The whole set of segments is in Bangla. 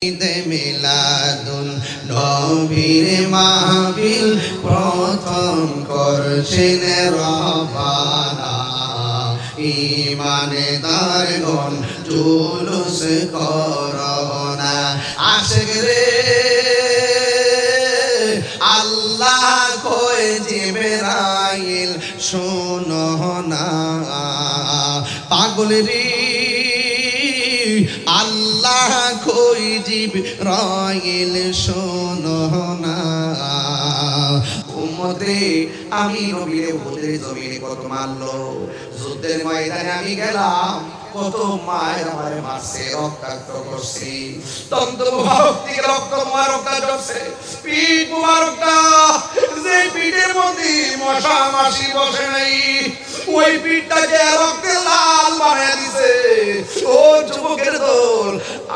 ঈদে মিলাদুন নবীর মাহফিল প্রথম করছেন রব্বানা ঈমানদারগণ জুলুস করোনা আশিক রে আল্লাহ কয় জিবরাইল শোনো না পাগল রে আল্লাহ কই জিবরাইল শোনো না উম্মত রে আমি নবীরে ওদের জমিনে কত মারলো যুদ্ধের ময়দানে আমি গেলাম কত মায়ের আমারে মারছে রক্তাক্ত করছি তন্ত মুবারক থেকে রক্ত মুবারকটা ঝরছে পিঠ মুবারকটা যে পিঠের মধ্যে মশা মাছি বসে নাই ওই পিঠটাকে রক্তে লাল বানিয়ে দিছে ও যুবকের দল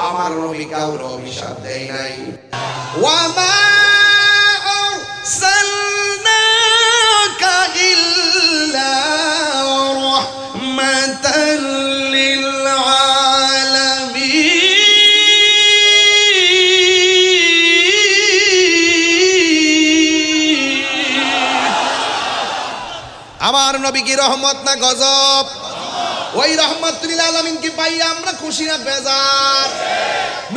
আমার নবী কাউর অভিশাপ দেয় নাই ওয়ামা আরসালনাকা ইল্লা রাহমাতাল লিল আলামিন আমার নবী কি রহমত না গজব ওই রহমাতুল লিল আলামিন কি পাই আমরা খুশি না বেজার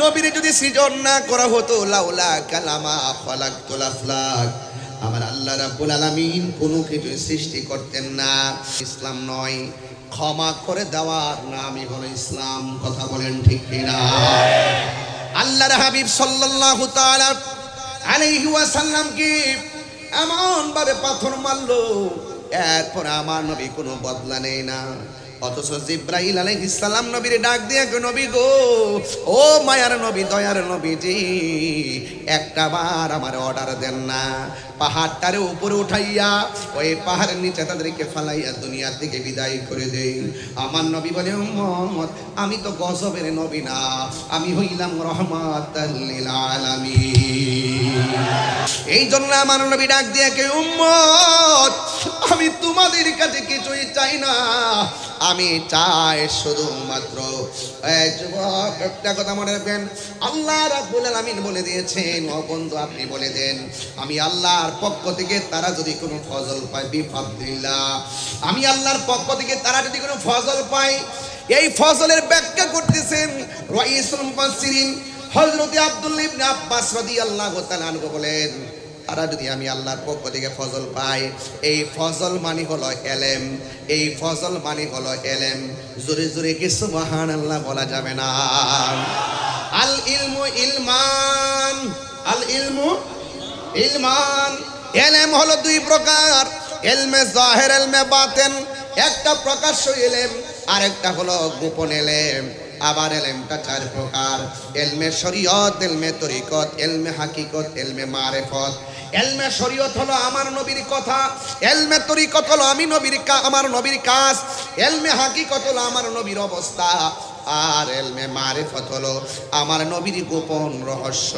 নবীরে যদি সৃজন না করা হতো লাউলা কালামা খালাকতুল আফলাক আমার আল্লাহ রাব্বুল আলামিন কোনো কিছু সৃষ্টি করতেন না ইসলাম নয় ক্ষমা করে দেওয়ার নামই হলো ইসলাম কথা বলেন ঠিক কিনা আল্লাহর হাবিব সাল্লাল্লাহু তাআলা আলাইহি ওয়াসাল্লাম কি এমন ভাবে পাথর মারলো এরপর আমার নবী কোনো বদলা নেই না অথচ জিবরাইল আলাইহিস সালাম নবীরে ডাক দিয়ে কই নবী গো ও মায়ার নবী দয়ার নবীজি একটা বার আমার অর্ডার দেন না পাহাড়টারে উপরে উঠাইয়া ওই পাহাড়ের নিচে তাদেরকে ফালাইয়া দুনিয়া থেকে বিদায় করে দেই আমার নবী বলে উম্মত আমি তো গজবের নবী না আমি হইলাম রহমাতাল লিল আলামিন এই জন্য আমার নবী ডাক দিয়ে কই উম্মত আমি তোমাদের কাছে কিছুই চাই না আমি চাই শুধুমাত্র যুবক একটা কথা মনে রাখবেন আল্লাহ রাব্বুল আলামিন বলে দিয়েছেন ও বন্ধু আপনি বলে দেন আমি আল্লাহর পক্ষ থেকে তারা যদি কোনো ফজল পায় বিফাদলিল্লাহ আমি আল্লাহর পক্ষ থেকে তারা যদি কোনো ফজল পায় এই ফজলের ব্যাখ্যা করতেছেন রাইসুল মুফাসসিরিন হযরত আব্দুল্লাহ ইবনে আব্বাস রাদিয়াল্লাহু তাআলা আনহু বলেন তারা যদি আমি আল্লাহর পক্ষ থেকে ফজল পাই এই ফজল মানে হলো ইলম এই ফজল মানে হলো ইলম জোরে জোরে কি সুবহানাল্লাহ বলা যাবে না আল ইলমু ইলমান আল ইলমু ইলমান ইলম হলো দুই প্রকার ইলমে জাহির ইলমে বাতিন একটা প্রকাশ্য ইলম আর একটা হলো গোপন ইলম আবার ইলমটা চার প্রকার ইলমে শরীয়ত ইলমে তরিকত ইলমে হাকিকত ইলমে মারিফত ইলমে শরীয়ত হলো আমার নবীর কথা ইলমে তরিকত হলো আমার নবীর কাজ ইলমে হাকিকত হলো আমার নবীর অবস্থা আর ইলমে মারিফত হলো আমার নবীর গোপন রহস্য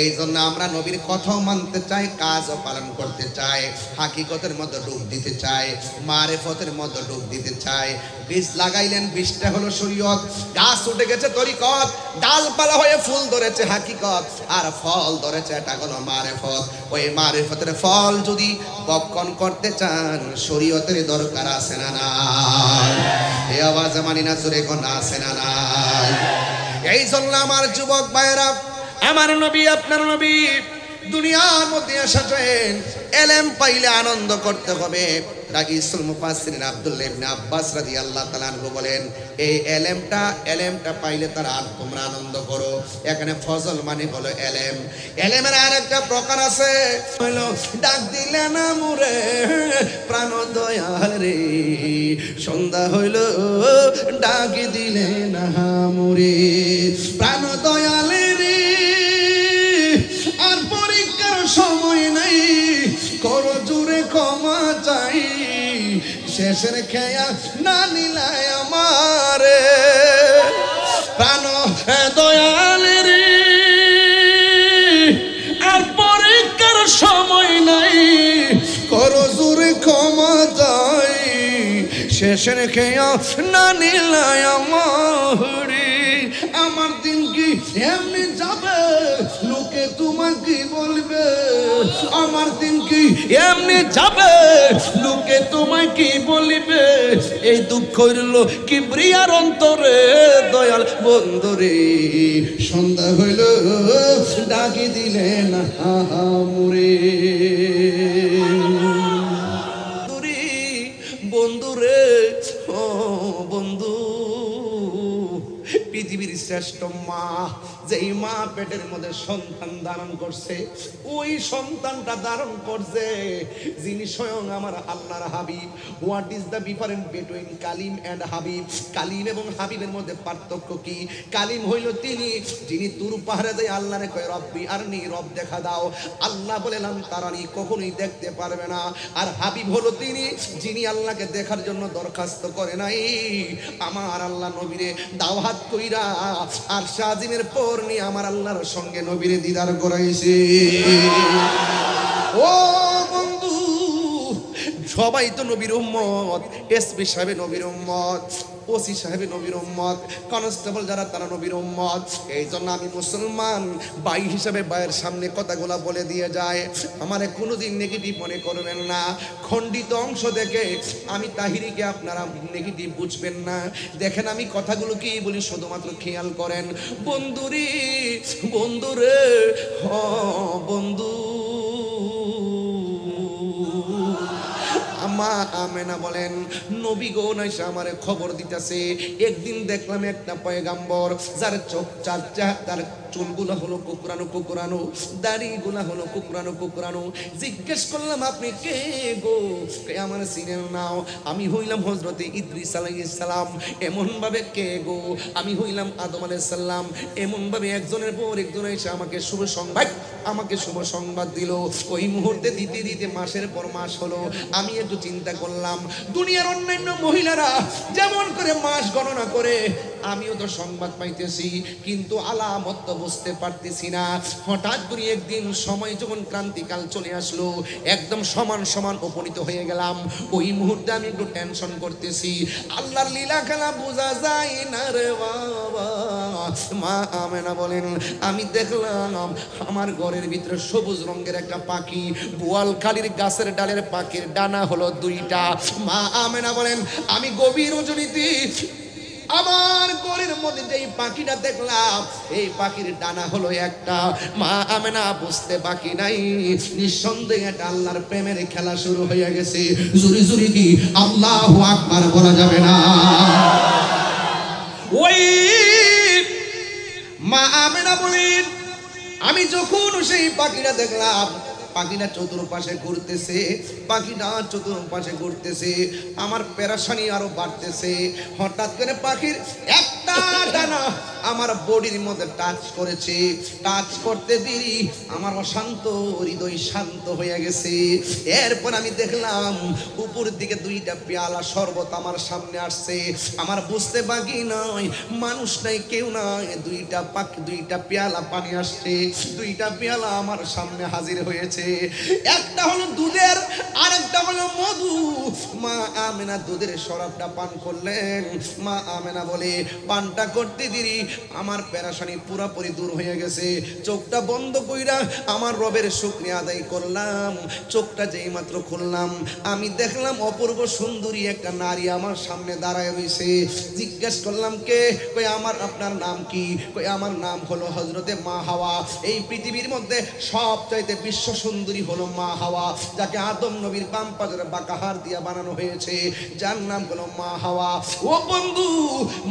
এই জন্য আমরা নবীর কথাও মানতে চাই কাজও পালন করতে চাই হাকিকতের মধ্যে ডুব দিতে চাই মারিফতের মধ্যে ডুব দিতে চাই বীজ লাগাইলেন বীজটা হলো শরীয়ত গাছ উঠে গেছে তরিকত ডালপালা হয়ে ফুল ধরেছে হাকিকত আর ফল ধরেছে এটা হলো মারিফত ওই মারিফতের ফল যদি বক্ষণ করতে চান শরীয়তের দরকার আছে না নাই এই আওয়াজ মানি না জোরে কোন আছে না নাই এই জন্য আমার যুবক ভাইরা আমার নবী আপনার নবী দুনিয়ার মধ্যে এসেছেন ইলম পাইলে আনন্দ করতে হবে রাইসুল মুফাসসিরিন আব্দুল্লাহ ইবনে আব্বাস রাদিয়াল্লাহু তাআলা আনহু বলেন এই ইলমটা পাইলে তারা তোমরা আনন্দ করো এখানে ফজল মানে হলো ইলম ইলমের আরেকটা প্রকার আছে হলো ডাক দিলে না মুরে প্রাণ দয়াল রে সন্ধ্যা হইল ডাক দিলে না মুরে প্রাণ দয়াল রে আর পরীক্ষার সময় নাই করো জোরে ক্ষমা চাই শেষের খেয়া না নিলায় আমারে প্রাণ দয়াল রে আর পরীক্ষার সময় নাই করো জোরে ক্ষমা চাই শেষের খেয়া না নিলায় আমারে আমার দিন কি এমনি যাবে লোকে তোমাকে বলবে আমার দিন কি এমনি যাবে লোকে তোমাকে বলবে এই দুঃখ হইল কিবরিয়ার অন্তরে দয়াল বন্ধুরে সন্ধ্যা হইল ডাকি দিলেন মুরে বন্ধুরে ও বন্ধু পৃথিবীর শ্রেষ্ঠ মা যেই মা পেটের মধ্যে সন্তান ধারণ করছে ওই সন্তানটা ধারণ করছে যিনি স্বয়ং আমার আল্লাহর হাবিব। What is the difference between Kalim and Habib? কালিম এবং হাবিবের মধ্যে পার্থক্য কি? কালিম হইল তিনি যিনি তুর পাহাড়ে যায় আল্লাহরে কয় রব্বি আরনি, রব দেখা দাও। আল্লাহ বলেলাম তারানি, কখনোই দেখতে পারবে না। আর হাবিব হলো তিনি যিনি আল্লাহকে দেখার জন্য দরখাস্ত করে নাই, আমার আল্লাহ নবীরে দাওয়াত কইরা আর শাজিমের পর নিয়ে আমার আল্লাহর সঙ্গে নবীরে দিদার করাইছে। ও বন্ধু, সবাই তো নবীর উম্মত, এসপি সাহেব নবীর উম্মত, ওসি সাহেব নবীর উম্মত, কনস্টেবল যারা তারা নবীর উম্মত। এই জন্য আমি মুসলমান ভাই হিসাবে ভাইয়ের সামনে কথাগুলা বলে দিয়ে যায়, আমারে কোনোদিন নেগেটিভ মনে করবেন না। খণ্ডিত অংশ দেখে আমি তাহিরিকে আপনারা নেগেটিভ বুঝবেন না। দেখেন আমি কথাগুলো কি বলি শুধুমাত্র খেয়াল করেন। বন্ধুরে বন্ধুরে হ বন্ধু, মা আমেনা বলেন নবী গো নাইসা আমারে খবর দিতেছে। একদিন দেখলাম একটা পয়গাম্বর যার চোখ চারটা, তার চুলগুলা হলো কুকুরানো কুকুরানো, দাড়িগুলা হলো কুকুরানো কুকুরানো। জিজ্ঞেস করলাম আপনি কে গো? আমার চিনেন নাও? আমি হইলাম হযরতে ইদ্রিস আলাইহিস সালাম। এমন ভাবে কে গো? আমি হইলাম আদম আলাইহিস সালাম। এমন ভাবে একজনের পর একজন এসে আমাকে শুভ সংবাদ দিল। ওই মুহূর্তে দিতে দিতে মাসের পর মাস হলো। আমি একটু চিন্তা করলাম দুনিয়ার অন্যান্য মহিলারা যেমন করে মাস গণনা করে আমিও তো সংবাদ পাইতেছি, কিন্তু আলামত তো বুঝতে পারতেছি না। হঠাৎ করে একদিন সময় যখন ক্রান্তিকাল চলে আসলো, একদম সমান সমান উপনীত হয়ে গেলাম। ওই মুহূর্তে আমি একটু টেনশন করতেছি, আল্লাহর লীলা খেলা বোঝা যায় না রে বাবা। মা আমেনা বলেন আমি দেখলাম আমার ঘরের ভিতরে সবুজ রঙের একটা পাখি, বোয়ালখালীর গাছের ডালের পাখির ডানা হলো 2টা। মা আমেনা বলেন আমি গভীর রজনীতে আমার ঘরের মধ্যে যেই পাখিটা দেখলাম এই পাখির ডানা হলো একটা। মা আমেনা বুঝতে বাকি নাই, নিঃসন্দেহে এটা আল্লাহর প্রেমের খেলা শুরু হয়ে গেছে। জুরি জুরি কি আল্লাহু আকবার বলা যাবে না? ওই মা আমেনা বলেন আমি যখন সেই পাখিটা দেখলাম, পাখিটা চতুর্পাশে ঘুরতেছে, আমার পেরেশানি আরো বাড়তেছে। হঠাৎ করে পাখির একটা ডানা আমার বডির মধ্যে টাচ করেছে। টাচ করতে দেরি আমার অশান্ত হৃদয় শান্ত হয়ে গেছে। এরপর আমি দেখলাম উপর দিকে 2টা পেয়ালা শরবত আমার সামনে আসছে। আমার বুঝতে বাকি নয়, মানুষ নাই, কেউ নাই, 2টা পেয়ালা পানি আসছে। 2টা পেয়ালা আমার সামনে হাজির হয়েছে। একটা হলো দুধের, আরেকটা হলো মধু। মা আমেনা দুধের শরাবটা পান করলেন। মা আমেনা বলে পানটা করতে দেরি আমার পেরেশানি পুরোপুরি দূর হয়ে গেছে। চোখটা বন্ধ কইরা আমার রবের শুকরিয়া আদায় করলাম। চোখটা যেই মাত্র খুললাম আমি দেখলাম অপূর্ব সুন্দরী একটা নারী আমার সামনে দাঁড়ায় রয়েছে। জিজ্ঞেস করলাম কে? কই আমার আপনার নাম কি? কই আমার নাম হলো হযরতে মা হাওয়া। এই পৃথিবীর মধ্যে সবচাইতে বিশ্ব সুন্দরী হলো মা হাওয়া, যাকে আদম নবীর বাম পাজরে বাঁকাহার দিয়া বানানো হয়েছে, যার নাম হলো মা হাওয়া। ও বন্ধু,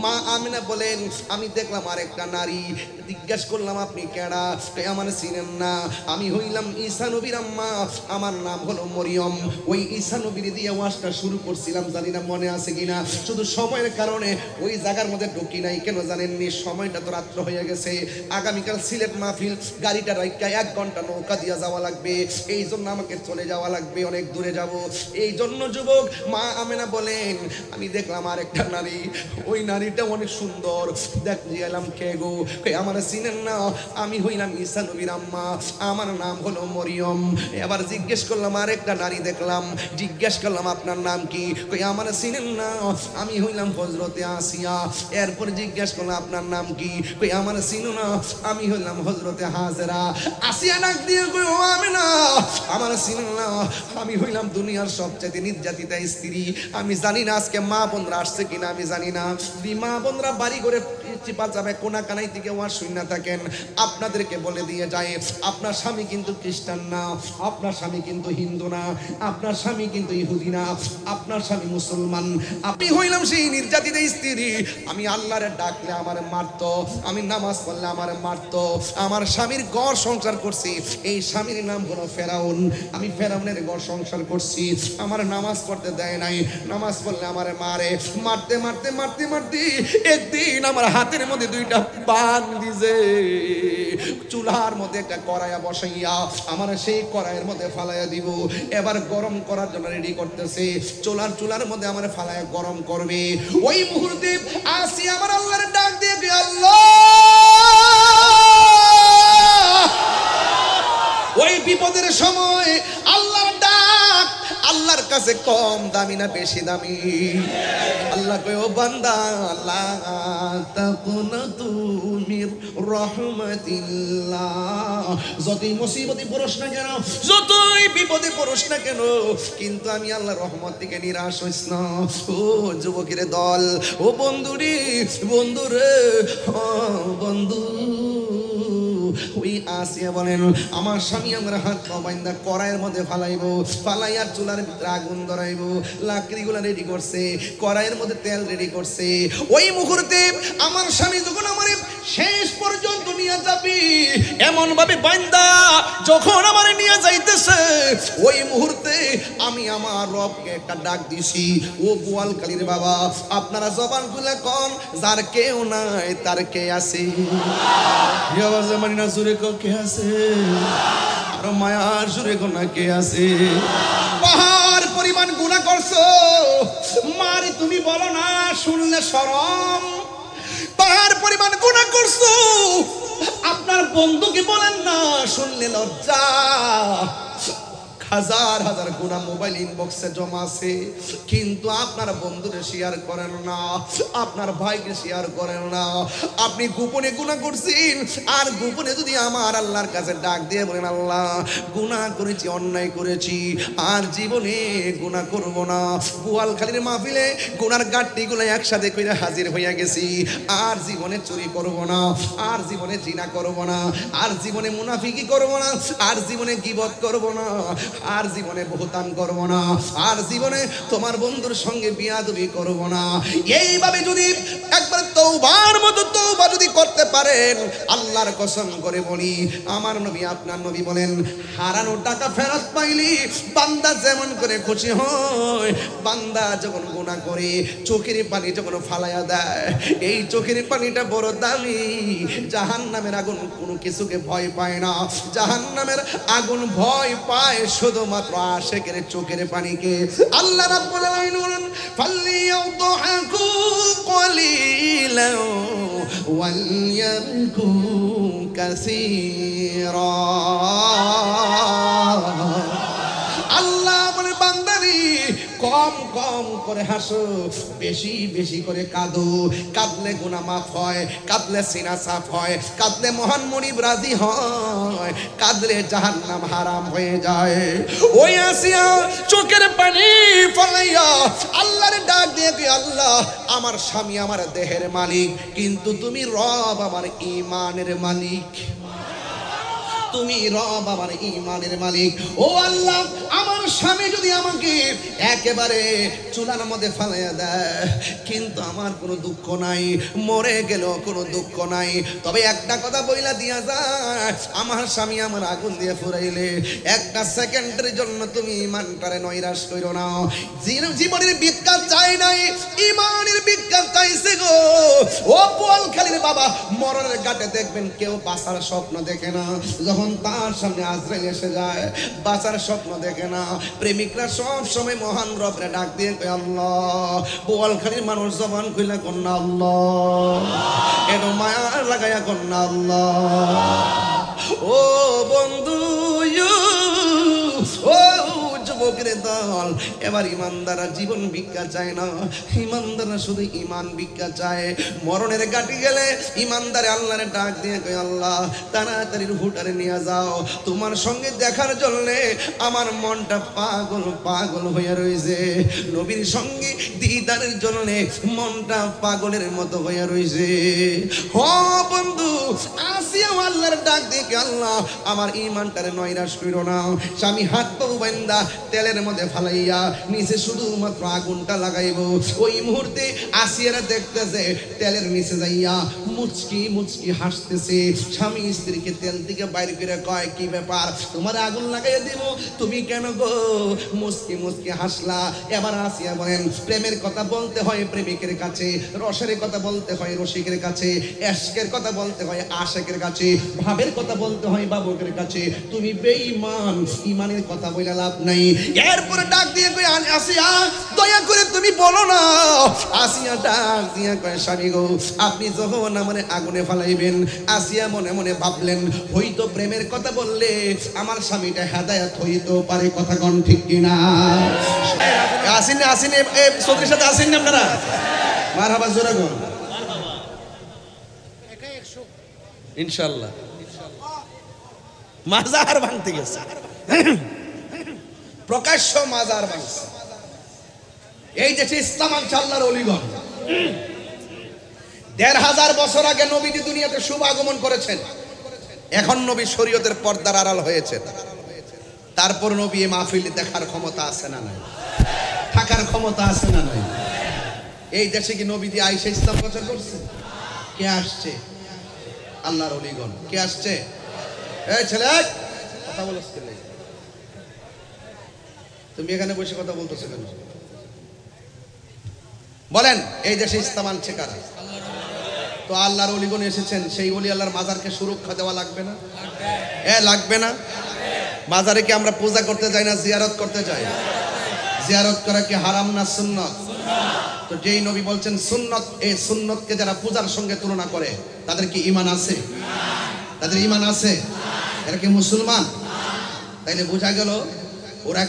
মা আমিনা বলেন আমি দেখলাম আরেকটা নারী। জিজ্ঞাসা করলাম আপনি কেডা? আমার চিনেন না? আমি হইলাম ঈসা নবীর আম্মা, আমার নাম হলো মরিয়ম। ওই ঈসা নবীর দিয়ে ওয়াজটা শুরু করছিলাম, জানি না মনে আছে কিনা। শুধু সময়ের কারণে ওই জায়গার মধ্যে ঢুকি নাই। কেন জানেননি? সময়টা তো রাত্র হয়ে গেছে। আগামীকাল সিলেট মাহফিল, গাড়িটা রাইকা 1 ঘন্টা নৌকা দিয়া যাওয়া লাগবে। এই জন্য আমাকে চলে যাওয়া লাগবে, অনেক দূরে যাব। এই জন্য যুবক মা আমেনা বলেন আমি দেখলাম আরেকটা নারী। ওই নারীটা অনেক সুন্দর। দেখ দিয়ে এলাম, কে গো? কই আমার চিনেন না, আমি হইলাম ঈসা নবীর আম্মা, আমার নাম হলো মরিয়ম। এবার জিজ্ঞেস করলাম, আরেকটা নারী দেখলাম, জিজ্ঞেস করলাম আপনার নাম কি? কই আমার চিনেন না, আমি হইলাম হযরতে আসিয়া। এরপর জিজ্ঞেস করলাম আপনার নাম কি? কই আমার চিনো না, আমি হইলাম হযরতে হাজেরা। আসিয়া ডাক দিয়ে কই ও আমেনা, আমার চিনেন না, আমি হইলাম দুনিয়ার সবচেয়ে নির্যাতিতা স্ত্রী। আমি জানি না আজকে মা বোনরা আসছে কিনা, আমি জানি না। যদি মা বোনরা বাড়ি করে চিপা যাবে কোনা কানাই থেকে ওয়াজ শুনে থাকেন, আপনাদেরকে বলে দিয়ে যায়, আপনার স্বামী কিন্তু খ্রিস্টান না, আপনার স্বামী কিন্তু হিন্দু না, আপনার স্বামী কিন্তু ইহুদি না, আপনার স্বামী মুসলমান। আমি হইলাম সেই নির্যাতিত স্ত্রী। আমি আল্লাহরে ডাকলে আমার মারতো, আমি নামাজ পড়লে আমার মারতো। আমার স্বামীর ঘর সংসার করছি, এই স্বামীর নাম হলো ফেরাউন। আমি ফেরাউনের ঘর সংসার করছি, আমার নামাজ পড়তে দেয় নাই, নামাজ পড়লে আমার মারে। মারতে মারতে মারতে মারতে একদিন আমার হাতের মধ্যে দুইটা বান দিছে, চুলার মধ্যে একটা কড়াইয়া বসাইয়া আমার সেই কড়াইয়ের মধ্যে ফালাইয়া দিব। এবার গরম করার জন্য রেডি করতেছে, চুলার মধ্যে আমার ফালাইয়া গরম করবে। ওই মুহূর্তে আসি আমার আল্লাহর ডাক দিয়ে, আল্লাহ। ওই বিপদের সময় আল্লাহর ডাক আল্লাহর কাছে কম দামি না বেশি দামি? আল্লাহ কয় ও বান্দা, লা তাকুনাতু মির রাহমাতিল্লাহ। যতই মুসিবতে পড়স না কেন, যতই বিপদে পড়স না কেন, কিন্তু আমি আল্লাহর রহমত থেকে নিরাশ হইস না। ও যুবকের দল, ও বন্ধুরে, বন্ধুরে, বন্ধু। ওই আসিয়া বলেন, আমার স্বামী আমার হাত পা বাইন্দা কড়াইয়ের মধ্যে ফালাইবো, ফালাইয়ার চুলার ভিতরে আগুন ধরাইবো, লাকড়িগুলা রেডি করছে, কড়াইয়ের মধ্যে তেল রেডি করছে। ওই মুহূর্তে আমার স্বামী যখন আমার শেষ পর্যন্ত নিয়ে যাবি, এমন ভাবে বাইন্দা যখন আমার নিয়ে যাইতেছে, ওই মুহূর্তে আমি আমার রবকে একটা ডাক দিছি, ও গোয়ালকালীর বাবা, আপনারা জবান খুলে কোন, যার কেউ নাই তার কে আছে? মানি না জুড়ে কে আছে? আর মায়ার জুড়ে গোনা কে আছে? পাহাড় পরিমাণ গুনাহ করছো, মারি তুমি বলো না, শুনলে শরম। পাহাড় পরিমাণ গুনাহ করছো, আপনার বন্ধুকে বলেন না, শুনলে লজ্জা। হাজার হাজার গুনাহ মোবাইল ইনবক্সে জমা আছে, কিন্তু আপনার বন্ধুরে শেয়ার করেন না, আপনার ভাইকে শেয়ার করেন না। আপনি গোপনে গুনাহ করছেন, আর গোপনে যদি আমার আল্লাহর কাছে ডাক দিয়ে বলেন, আল্লাহ গুনাহ করেছি, অন্যায় করেছি, আর জীবনে গুনাহ করব না। গোয়ালখালীর মাহফিলে গুনার গাঁটটিগুলো একসাথে কইরা হাজির হইয়া গেছি, আর জীবনে চুরি করব না, আর জীবনে জিনা করব না, আর জীবনে মুনাফিকি করব না, আর জীবনে গীবত করব না, আর জীবনে বহুতান করব না, আর জীবনে তোমার বন্ধুর সঙ্গে বিয়াদবি করব না। এইভাবে যদি একবার তওবার মতো তওবা যদি করতে পারেন, আল্লাহর কসম করে বলি, আমার নবী আপনার নবী বলেন, হারানো টাকা ফেরত পাইলি বান্দা যেমন করে খুশি হয়। বান্দা যখন গুনাহ করে চোখের পানি যখন ফালাইয়া দেয়, এই চোখের পানিটা বড় দামি। জাহান্নামের আগুন কোনো কিছুকে ভয় পায় না, জাহান্নামের আগুন ভয় পায় শুধুমাত্র আশিকের চোখের পানিকে। আল্লাহ রাব্বুল আলামিন বলেন, ফালিয়াদহাকু ক্বালিলান ওয়ালইয়াবকু কাসীরা। আল্লাহ বলে, বান্দারি কম কম করে হাসো, বেশি বেশি করে কাঁদো। কাঁদলে গুনাহ মাফ হয়, কাঁদলে সিনা সাফ হয়, কাঁদলে মহান মুনিব রাজি হয়, কাঁদলে জাহান্নাম হারাম হয়ে যায়। ওই আসিয়া চোখের পানি ফলাইয়া আল্লাহর ডাক দিয়ে কি, আল্লাহ আমার স্বামী আমার দেহের মালিক, কিন্তু তুমি রব আমার ঈমানের মালিক, তুমি রব আমার ঈমানের মালিক। ও আল্লাহ, আমার স্বামী যদি আমাকে একেবারে চুলার মধ্যে ফালাইয়া দেয়, কিন্তু আমার কোনো দুঃখ নাই, মরে গেল কোনো দুঃখ নাই, তবে একটা কথা বইলা দিয়া যায়, আমার স্বামী আমার আগুন দিয়ে ফুরাইলে একটা সেকেন্ডের জন্য তুমি ঈমানটারে নৈরাশ কইরো না। জীবনের বিজ্ঞান চাই নাই, ঈমানের বিজ্ঞান চাইছে গো। ও গোয়ালখালীর বাবা, মরণের ঘাটে দেখবেন কেউ বাঁচার স্বপ্ন দেখে না, যখন তার সামনে আজরাইল এসে যায় বাঁচার স্বপ্ন দেখে না। প্রেমিকরা সব সময় মহান রবরে ডাক দিয়ে কয় আল্লাহ। বোয়ালখালীর মানুষ জবান খুলে কন্যা আল্লাহ, এত মায়া লাগাইয়া কন্যা আল্লাহ। ও বন্ধু, ও যুবকের দল, এবার ইমানদাররা জীবন ভিক্ষা চায় না, ইমানদাররা শুধু ইমান ভিক্ষা চায়। মরণের ঘাটে গেলে ইমানদারে আল্লাহরে ডাক দিয়ে কয় আল্লাহ তাড়াতাড়ি রুহটারে নিয়ে যাও, তোমার সঙ্গে দেখার জন্য আমার মনটা পাগল পাগল হয়ে রয়েছে। নবীর সঙ্গে দিদারের জন্য মনটা পাগলের মতো হয়ে রয়েছে। ও বন্ধু, আসিয়া আল্লাহর ডাক দিয়ে আল্লাহ আমার ইমানটারে নৈরাশ কইরো না। স্বামী হাত পাও বান্দা তেলের মধ্যে ফালাইয়া নিচে শুধুমাত্র আগুনটা লাগাইব। ওই মুহূর্তে আসিয়ারা দেখতেছে তেলের নিচে যাইয়া মুচকি মুচকি হাসতেছে। স্বামী স্ত্রীকে তেল থেকে বাইরে করে কয় কি ব্যাপার, তোমার আগুন লাগাইয়া দিব, তুমি কেন গো মুচকি মুচকি হাসলা? এবার আসিয়া বলেন প্রেমের কথা বলতে হয় প্রেমিকের কাছে, রসের কথা বলতে হয় রসিকের কাছে, এশকের কথা বলতে হয় আশেকের কাছে, ভাবের কথা বলতে হয় বাবুকের কাছে। তুমি বেঈমান, ইমানের কথা বলে লাভ নাই। এরপরে ডাক দিয়ে কই আসিয়া দয়া করে তুমি বলো না। আসিয়া ডাক দিয়ে কয় স্বামী গো, আপনি যখন আমার আগুনে ফালাইবেন। আসিয়া মনে মনে ভাবলেন হয়তো প্রেমের কথা বললে আমার স্বামীটা হেদায়েত হইতো পারে। কথা কোন ঠিক কিনা? আসেন আসেন চৌধুরীর সাথে আসেন না আপনারা? মারহাবা জোরে কোন ইনশাআল্লাহ। মাজার ভাঙতে গেছে, প্রকাশ্য মাজার ভাঙছে। এই দেশে ইসলাম আনছে আল্লাহর ওলিগণ। ১৫০০ বছর আগে নবীজি দুনিয়াতে শুভ আগমন করেছেন। এখন নবী শরীয়তের পর্দার আড়াল হয়েছে। তারপর নবী এই মাহফিলে দেখার ক্ষমতা আছে না নাই? থাকার ক্ষমতা আছে না নাই? এই দেশে কি নবী দিয়ে আয়েশা ইসলাম প্রচার করছে? কে আসছে? আল্লাহর ওলিগণ। কে আসছে? এই ছেলে কথা বলছ কেন? তুমি এখানে বসে কথা বলতেছো কেন? বলেন এই দেশে ইসলাম আনছে কারা? তো আল্লাহর ওলিগণ এসেছেন, সেই ওলি আল্লাহর মাজারকে সুরক্ষা দেওয়া লাগবে না? লাগবে না? মাজারে কি আমরা পূজা করতে যাই না জিয়ারত করতে যাই? জিয়ারত করা কি হারাম না সুন্নত? তো যেই নবী বলছেন সুন্নত, এই সুন্নতকে যারা পূজার সঙ্গে তুলনা করে তাদের কি ঈমান আছে? তাদের ঈমান আছে? এরা কি মুসলমান? তাইলে বোঝা গেল ওরা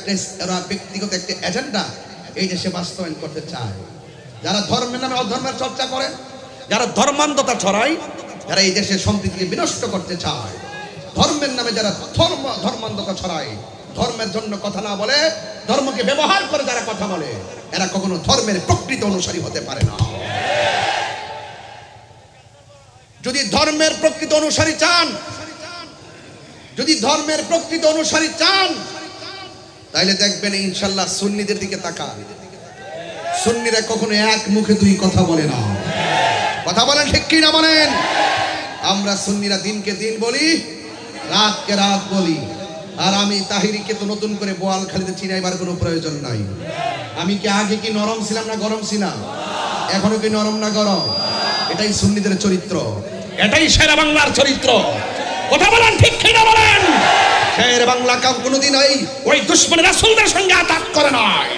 ব্যক্তিগত একটা এজেন্ডা এই দেশে বাস্তবায়ন করতে চায়। যারা ধর্মের নামে অধর্মের চর্চা করে, যারা ধর্মান্ধতা ছড়ায়, যারা এই দেশের সম্প্রীতি বিনষ্ট করতে চায়, ধর্মের নামে যারা ধর্মান্ধতা ছড়ায়, ধর্মের জন্য কথা না বলে ধর্মকে ব্যবহার করে যারা কথা বলে, এরা কখনো ধর্মের প্রকৃত অনুসারী হতে পারে না। যদি ধর্মের প্রকৃত অনুসারী চান, যদি ধর্মের প্রকৃত অনুসারী চান, তাইলে দেখবেন ইনশাআল্লাহ সুন্নিদের দিকে তাকান। সুন্নিরা কখনো এক মুখে দুই কথা বলে না। কথা বলেন ঠিক কি না বলেন? আমরা সুন্নিরা দিনকে দিন বলি, রাতকে রাত বলি। আর আমি তাহিরিকে তো নতুন করে বোয়ালখালীতে চিনাইবার কোনো প্রয়োজন নাই। আমি কি আগে কি নরম ছিলাম না গরম ছিলাম? এখনো কি নরম না গরম? এটাই সুন্নিদের চরিত্র, এটাই শেরে বাংলার চরিত্র। কথা বলেন ঠিক কি না বলেন? শেরে বাংলা কাম কোনোদিন ওই দুশমন রাসূলদের সঙ্গে আতাক করে নাই।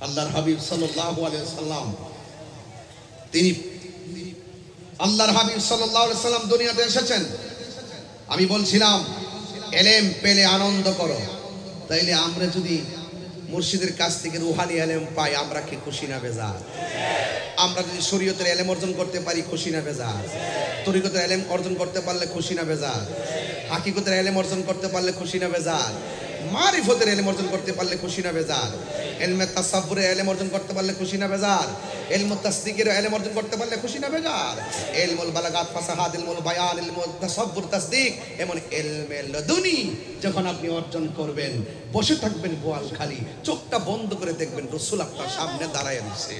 আল্লাহর হাবিব সাল্লাল্লাহু আলাইহি ওয়াসাল্লাম, তিনি আল্লাহর হাবিব সাল্লাল্লাহু আলাইহি ওয়াসাল্লাম দুনিয়াতে এসেছেন। আমি বলছিলাম এলেম পেলে আনন্দ করো। তাইলে আমরা যদি মুর্শিদের কাছ থেকে রুহানি এলেম পাই, আমরা কি খুশি না বেজার? আমরা যদি শরীয়তের এলেম অর্জন করতে পারি, খুশি না বেজার? তরিকতের এলেম অর্জন করতে পারলে খুশি না বেজার? হাকিকতের এলেম অর্জন করতে পারলে খুশি না বেজার? মারিফতের এলেম অর্জন করতে পারলে খুশি না বেজার? ইলমে তাসাব্বুরের এলেম অর্জন করতে পারলে খুশি না বেজার? ইলমুত তাসদিকের এলেম অর্জন করতে পারলে খুশি না বেজার? ইলমুল বালাগাত, ফাসাহাত, ইলমুল বায়ান, ইলমুত তাসাব্বুর, তাসদিক, এমন ইলমে লাদুনি যখন আপনি অর্জন করবেন, বসে থাকবেন বোয়ালখালী, চোখটা বন্ধ করে দেখবেন রাসূল আপনার সামনে দাঁড়ায় আছে।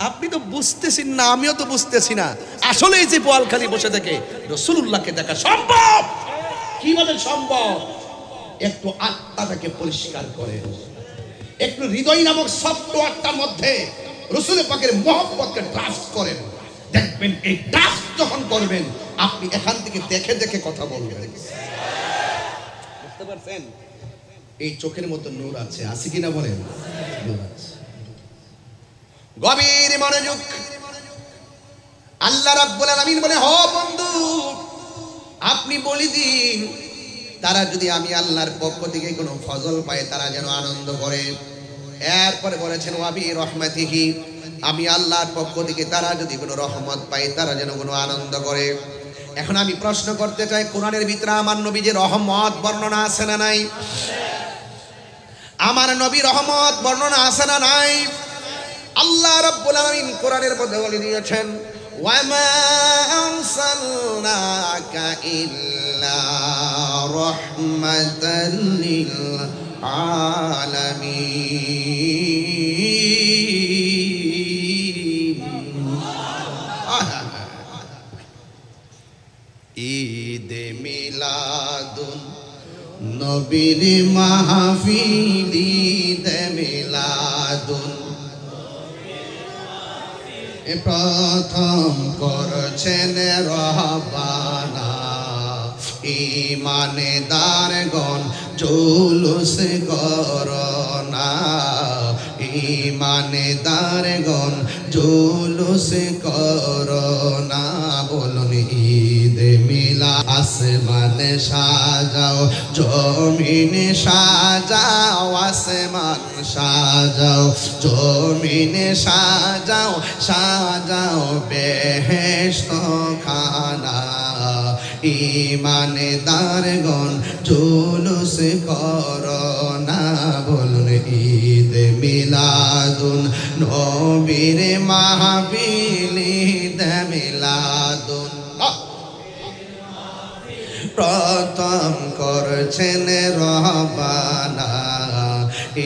আপনি তো বুঝতেছেন না, আমিও তো বুঝতেছি না। আসলে এই যে বোয়ালখালী বসে থেকে রাসূলুল্লাহকে দেখা সম্ভব। কিভাবে সম্ভব? একটু আত্মাটাকে পরিষ্কার করেন, একটু হৃদয় নামক সফটওয়্যারটার মধ্যে রাসূল পাকের মহব্বতকে ড্রাফট করেন। দেখবেন এই ড্রাফট যখন করবেন, আপনি এখান থেকে দেখে দেখে কথা বলবেন। বুঝতে পারছেন? এই চোখের মতো নূর আছে, আছে কিনা বলেন? নূর আছে। গভীর মনোযোগ। আল্লাহ রাব্বুল আলামিন বলে, হ বন্ধু আপনি বলি দিন তারা যদি আমি আল্লাহর পক্ষ থেকে কোনো ফজল পায় তারা যেন আনন্দ করে। এরপরে বলেছেন ওয়াবি রহমাতিহি, আমি আল্লাহর পক্ষ থেকে তারা যদি কোনো রহমত পায় তারা যেন কোনো আনন্দ করে। এখন আমি প্রশ্ন করতে চাই, কোরআনের ভিতরে আমার নবী যে রহমত বর্ণনা আছে না নাই? আমার নবী রহমত বর্ণনা আছে না নাই? আল্লাহ রাব্বুল আলামিন কোরআনের মধ্যে বলে দিয়েছেন, ওয়ামা আরসালনাকা ইল্লা রাহমাতাল লিল আলামিন। ঈদে মিলাদুন নবীর মাহফিল, ঈদে মিলাদুন প্রথম করছেন রহবানা, ঈমানদারগণ জুলুস করোনা, ঈমানদারগণ জুলুস করোনা। বলুন ঈদ মিলা, আসমান সাজাও জমিন সাজাও, আসমান সাজাও জমিন সাজাও, সাজাও বেহেশত খানা, ঈমানদারগণ জুলুস করোনা। বলুন ঈদ মিলাদুন নবীর মাহফিল, ঈদ মিলাদুন প্রথম করছেন রহবানা,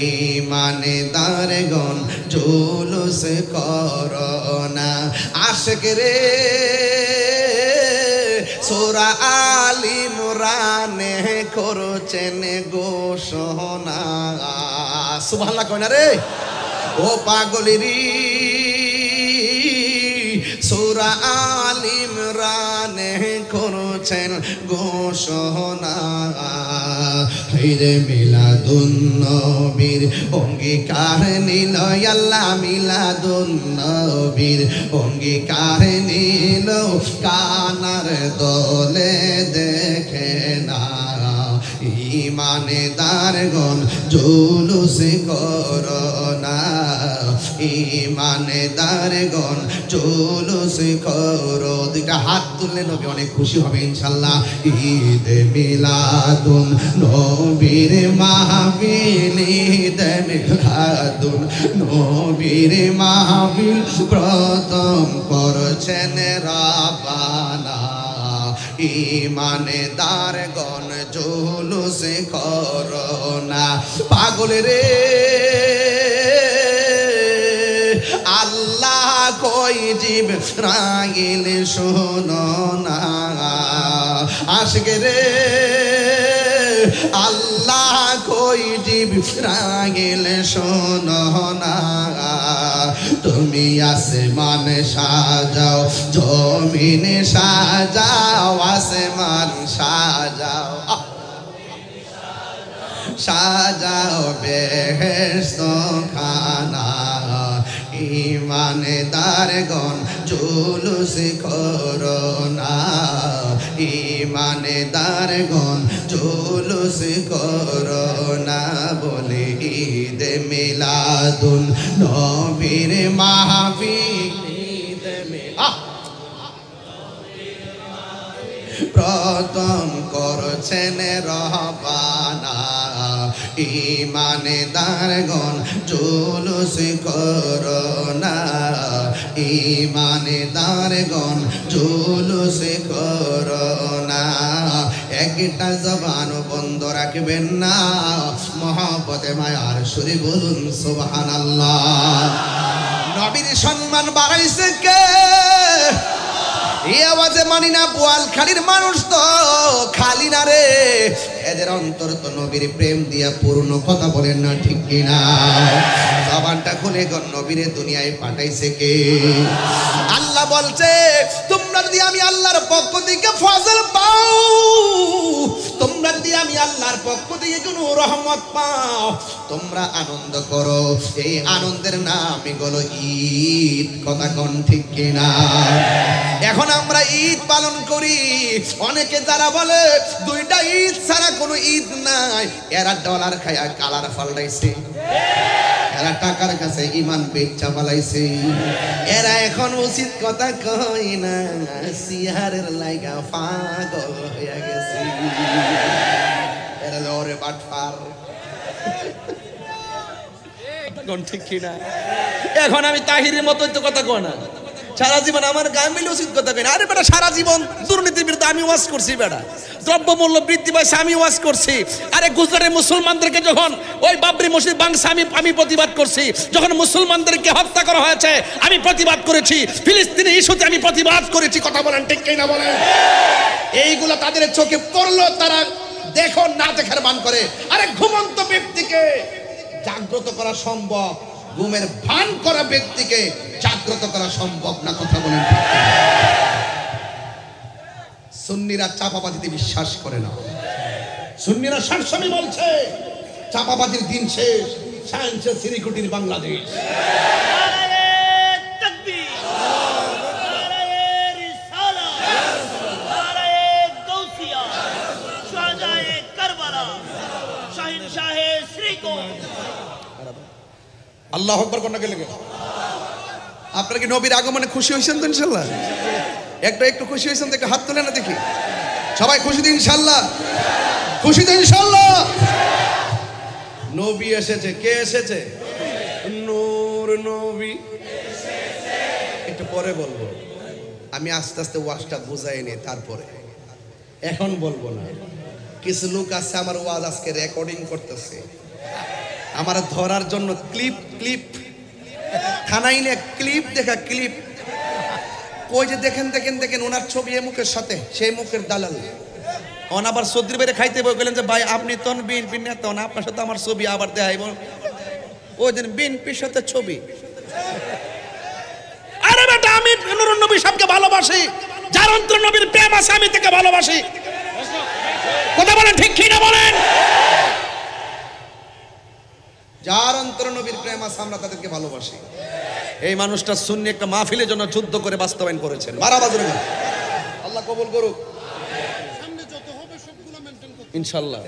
ঈমানদারগণ জুলুস করোনা। আশিক রে সূরা আল ইমরানে করছেন ঘোষণা। সুবহানাল্লাহ কয় না রে? ও পাগলেরি সূরা আল ইমরানে করছেন ঘোষণা। ঈদে মিলাদুন নবীর অঙ্গীকার নিল আল্লাহ, মিলাদুন নবীর অঙ্গীকার নিল, কানার দলে দেখে না, ঈমানদারগণ জুলুস করোনা, ঈমানদারগণ জুলুস করো। দুইটা হাত তুললে নবী অনেক খুশি হবে ইনশাআল্লাহ। ঈদ মিলাদুন নবীর মাহফিল, ঈদ মিলাদুন নবীর মাহফিল প্রথম করছেন রাব্বানা, ঈমানদারগণ জুলুস করোনা। পাগল রে আল্লাহ কই জিবরাইল শোনো না, আশিক রে আল্লাহ কই জিবরাইল শোনো না। তুমি আসমান সাজাও জমিন সাজাও, আসমান সাজাও সাজাও বেহেশত খানা, ঈমানদারগণ জুলুস করোনা, ঈমানদারগণ জুলুস করোনা। বলে ঈদ মিলাদুন নবীর মাহফিল, ঈদ প্রথম করছেন রহবানা, ঈমানদারগণ জুলুস করোনা, ঈমানদারগণ জুলুস করোনা। একটা জবান বন্ধ রাখবেন না, মহব্বতে মায়ার সুরে বলুন সুবহানাল্লাহ। নবীর সম্মান বাড়াইছে কে? এই আওয়াজে মানি না বোয়ালখালীর মানুষ তো খালি না রে, এদের অন্তর তো নবীর প্রেম দিয়া পূর্ণ। কথা বলেন না ঠিক কিনা? জবানটা খুলে নবীরে দুনিয়ায় পাঠাইছে কে? আল্লাহ বলছে তোমরা যদি আমি আল্লাহর পক্ষ থেকে ফজল পাও, তোমরা দিয়ে আমি আল্লাহর পক্ষ থেকে কোনো রহমত পাও, তোমরা আনন্দ করো। এই আনন্দের নামই হলো ঈদ। কথা কোন ঠিক কিনা? এখন আমরা ঈদ পালন করি। অনেকে যারা বলে দুইটা ঈদ ছাড়া কোনো ঈদ নাই, এরা ডলার খায়া কালার পাল্টাইছে, এরা টাকার কাছে ইমান বেচা পালাইছে, এরা এখন উচিত কথা কই না, সিহারের লাইগা পাগল হয়ে গেছে। এরা লরে বাটফার। ঠিক কিনা? এখন আমি তাহিরের মতোই তো কথা কই না, সারা জীবন আমার গায়ে মিলে উচিত কথা কই না। আরে বেটা, সারা জীবন দুর্নীতির বিরুদ্ধে আমি ওয়াজ করছি বেটা, দ্রব্যমূল্য বৃদ্ধি পাইছে আমি ওয়াজ করছি। আরে গুজরাটের মুসলমানদেরকে যখন ওই বাবরি মসজিদ ভাঙছে আমি প্রতিবাদ করছি, যখন মুসলমানদেরকে হত্যা করা হয়েছে আমি প্রতিবাদ করেছি, ফিলিস্তিনি ইস্যুতে আমি প্রতিবাদ করেছি। কথা বলেন ঠিক কিনা বলেন? এইগুলো তাদের চোখে পড়লো, তারা দেখো না দেখার ভান করে। আরে ঘুমন্ত ব্যক্তিকে জাগ্রত করা সম্ভব, ঘুমের ভান করা ব্যক্তিকে জাগ্রত করা সম্ভব না। কথা বলেন ঠিক কিনা? সুন্নিরা চাপাবাদিতে বিশ্বাস করে না। সুন্নিরা সবসময় বলছে চাপাবাদির দিন শেষ, সায়েন্সের সিরিকুটির বাংলাদেশ। আল্লাহ আকবার কোন গেলে আপনারা কি নবীর আগমনে খুশি হয়েছেন তো? ইনশাল্লাহ একটু খুশি হয়েছেন তো? একটু হাত তুলে না দেখি। সবাই খুশি তো ইনশাল্লাহ? খুশি তো ইনশাল্লাহ? নবী এসেছে। কে এসেছে? নূর নবী। একটু পরে বলবো, আমি আস্তে আস্তে ওয়াজটা বুঝাই নি, তারপরে এখন বলবো না। কিছু লোক আছে আমার ওয়াজ আজকে রেকর্ডিং করতেছে, আমার ধরার জন্য ক্লিপ থানায় নিয়ে ক্লিপ দেখা, ক্লিপ কই যে দেখেন ওনার ছবি এই মুখের সাথে সেই মুখের দালাল। অন আবার সর্দির বাইরে খাইতে বই গেলেন যে ভাই আপনি তন বিএনপি নেতা, আপনার সাথে আমার ছবি আবার দেখাইব। ওই দিন বিএনপির সাথে ছবি। আরে বেটা, আমি নূরুন নবী সাহেবকে ভালোবাসি, যার অন্তর নবীর প্রেম আছে আমি তাকে ভালোবাসি। কথা বলেন ঠিক কি না বলেন? যার অন্তর নবীর প্রেম আছে আমরা তাদেরকে ভালোবাসি। এই মানুষটা সুন্নি একটা মাহফিলের জন্য যুদ্ধ করে বাস্তবায়ন করেছেন। বারাবাজুর আল্লাহ কবুল করুক ইনশাআল্লাহ।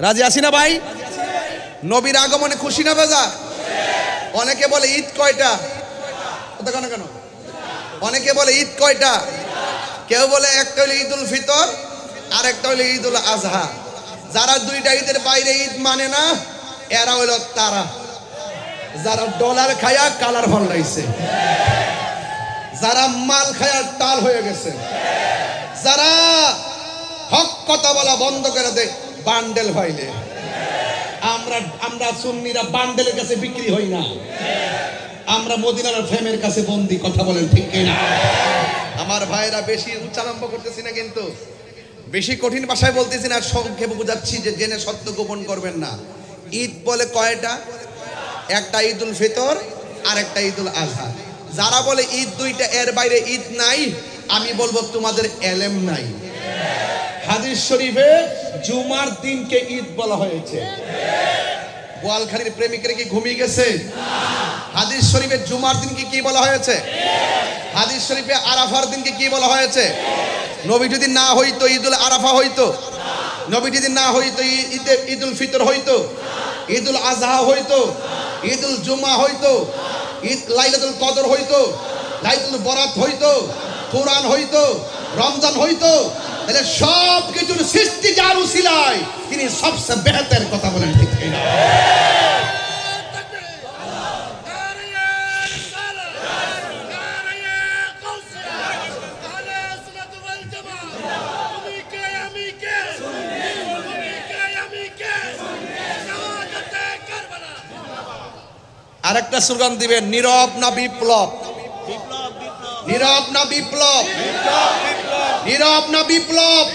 রাজি আছি না ভাই? নবীর আগমনে খুশি না বেজা? অনেকে বলে ঈদ কয়টা? কেন অনেকে বলে ঈদ কয়টা? কেউ বলে একটা হলো ঈদুল ফিতর আর একটা হলো ঈদুল আজহা। যারা দুইটা ঈদের বাইরে ঈদ মানে না এরা হলো তারা যারা ডলার খায়া কালার ফলাইছে, যারা মাল খায়া টাল হয়ে গেছে, যারা হক কথা বলা বন্ধ করে দেয় বান্ডেল হইলে। আমরা সুন্নিরা বান্ডেলের কাছে বিক্রি হই না, আমরা মদিনার ফ্রেমের কাছে বন্দি। কথা বলেন ঠিক কিনা? আমার ভাইরা বেশি উচ্চারম্ভ করতেছি না, কিন্তু বেশি কঠিন ভাষায় বলতেছি না, সংক্ষেপে বুঝাচ্ছি যে জেনে সত্য গোপন করবেন না। ঈদ বলে কয়টা? একটা ঈদুল ফিতর আর একটা ঈদুল আজহা। যারা বলে ঈদ দুইটা, এর বাইরে ঈদ নাই, আমি বলবো তোমাদের এলেম নাই। হাদিস শরীফে জুমার দিনকে ঈদ বলা হয়েছে। গোয়ালখালীর প্রেমিকেরা কি ঘুমিয়ে গেছে? হাদিস শরীফে জুমার দিনকে কি বলা হয়েছে? হাদিস শরীফে আরাফার দিনকে কি বলা হয়েছে? নবী যদি না হইতো ঈদুল আরাফা হইতো, নবী যদি না হইতো ঈদুল ফিতর হইতো, ঈদুল আজহা হইতো, ঈদুল জুমা হইতো, ঈদ লাইলাতুল কদর হইতো, লাইলাতুল বরাত হইতো, কুরআন হইতো, রমজান হইতো। তাহলে সব কিছুর সৃষ্টি যার উসিলায় তিনি সবচেয়ে বেহতর। কথা বলেন ঠিক কিনা? আরেকটা স্লোগান দিবেন, নীরব না বিপ্লব, নীরব না বিপ্লব, নীরব না বিপ্লব,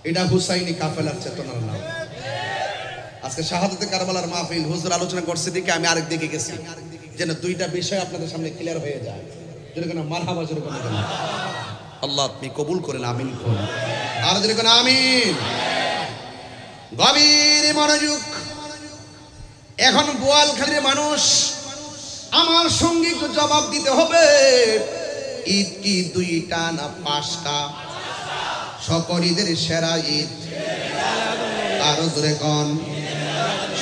এটা হুসাইনি কাফেলার চেতনার নাম। আজকে শাহাদাতে কারবালার মাহফিল হুজুর আলোচনা করছে দিকে আমি আরেক দিকে গেছি, যেন দুইটা বিষয় আপনাদের সামনে ক্লিয়ার হয়ে যায়। যেরকম মারহাবা, যেরকম আল্লাহ আপনি কবুল করেন, আমিন করুন। আর যেরকম আমিন। গভীর মনোযোগ। এখন বোয়ালখালীর মানুষ আমার সঙ্গে একটু জবাব দিতে হবে, ঈদ কি 2টা না 5টা? সকল ঈদের সেরা ঈদ আরো জোরে কোন?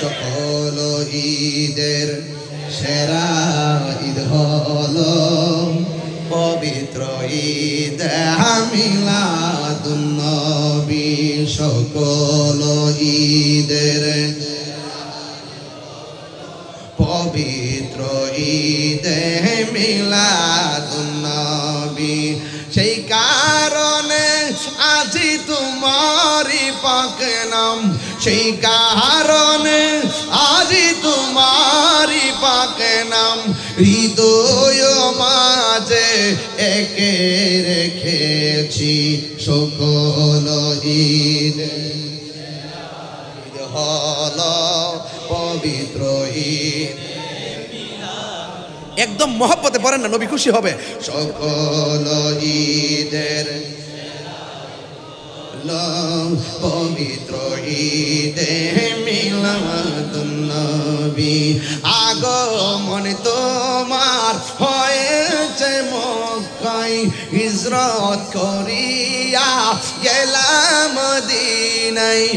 সকল ঈদের সেরা ঈদ হলো পবিত্র ঈদ মিলাদুন নবী। সকল ঈদের পবিত্র ঈদে মিলাদুন নবী। সেই কারণে আজি তোমারি পাক নাম, সেই কারণে আজি তোমারি পাক নাম হৃদয় মাঝে একে রেখেছি। সকল ঈদ হলো পবিত্র ঈদ। একদম মহব্বতে পড়েন না, নবী খুশি হবে। সকল ঈদের পবিত্র ঈদে মিলাদুন নবী। আগমন তোমার হয়েছে মক্কায়, হিজরত করিয়া গেলাম মদিনায়।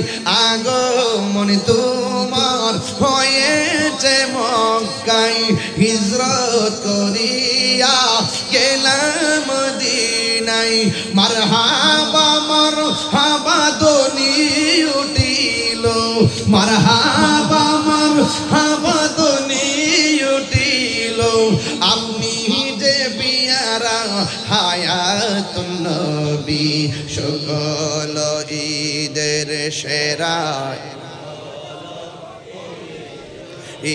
আগমন তোমার হয়েছে মক্কায়, হিজরত করিয়া গেলাম মদিনায়। মারহাবা মারহাবা ধ্বনি উঠিল, মারহাবা মারহাবা ধ্বনি উঠিল। আপনি যে পিয়ারা হায়াতুন নবী। সকল ঈদের সেরা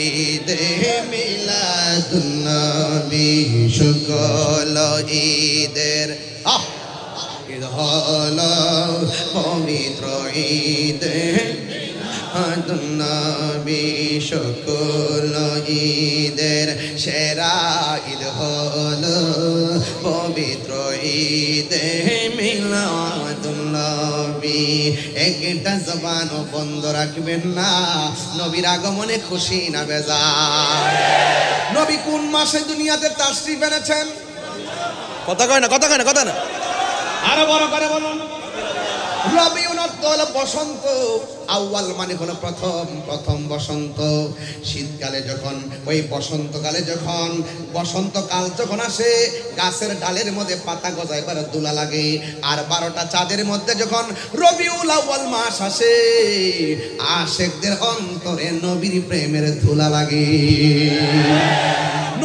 ঈদে মিলাদুন নবী। সকল ঈদের ঈদ হলো পবিত্র ঈদে মিলাদুন নবী। সকল ঈদের সেরা ঈদ হলো পবিত্র ঈদে মিলাদুন নবী। একটা জবান বন্ধ রাখবেন না, নবীর আগমনে খুশি না বেজার? নবী কোন মাসে দুনিয়াতে তাশরিফ এনেছেন? কথা কয় না, কথা কয় না, কথা না, আরো বড় করে বলুন। রবিউল আউয়াল বসন্ত, আউয়াল মানে হলো প্রথম, প্রথম বসন্ত। শীতকালে যখন ওই বসন্তকালে যখন বসন্তকাল যখন আসে, গাছের ডালের মধ্যে পাতা গজায় এবার দোলা লাগে। আর 12টা চাঁদের মধ্যে যখন রবিউল আউয়াল মাস আসে, আশিকদের অন্তরে নবীর প্রেমের ধুলা লাগে।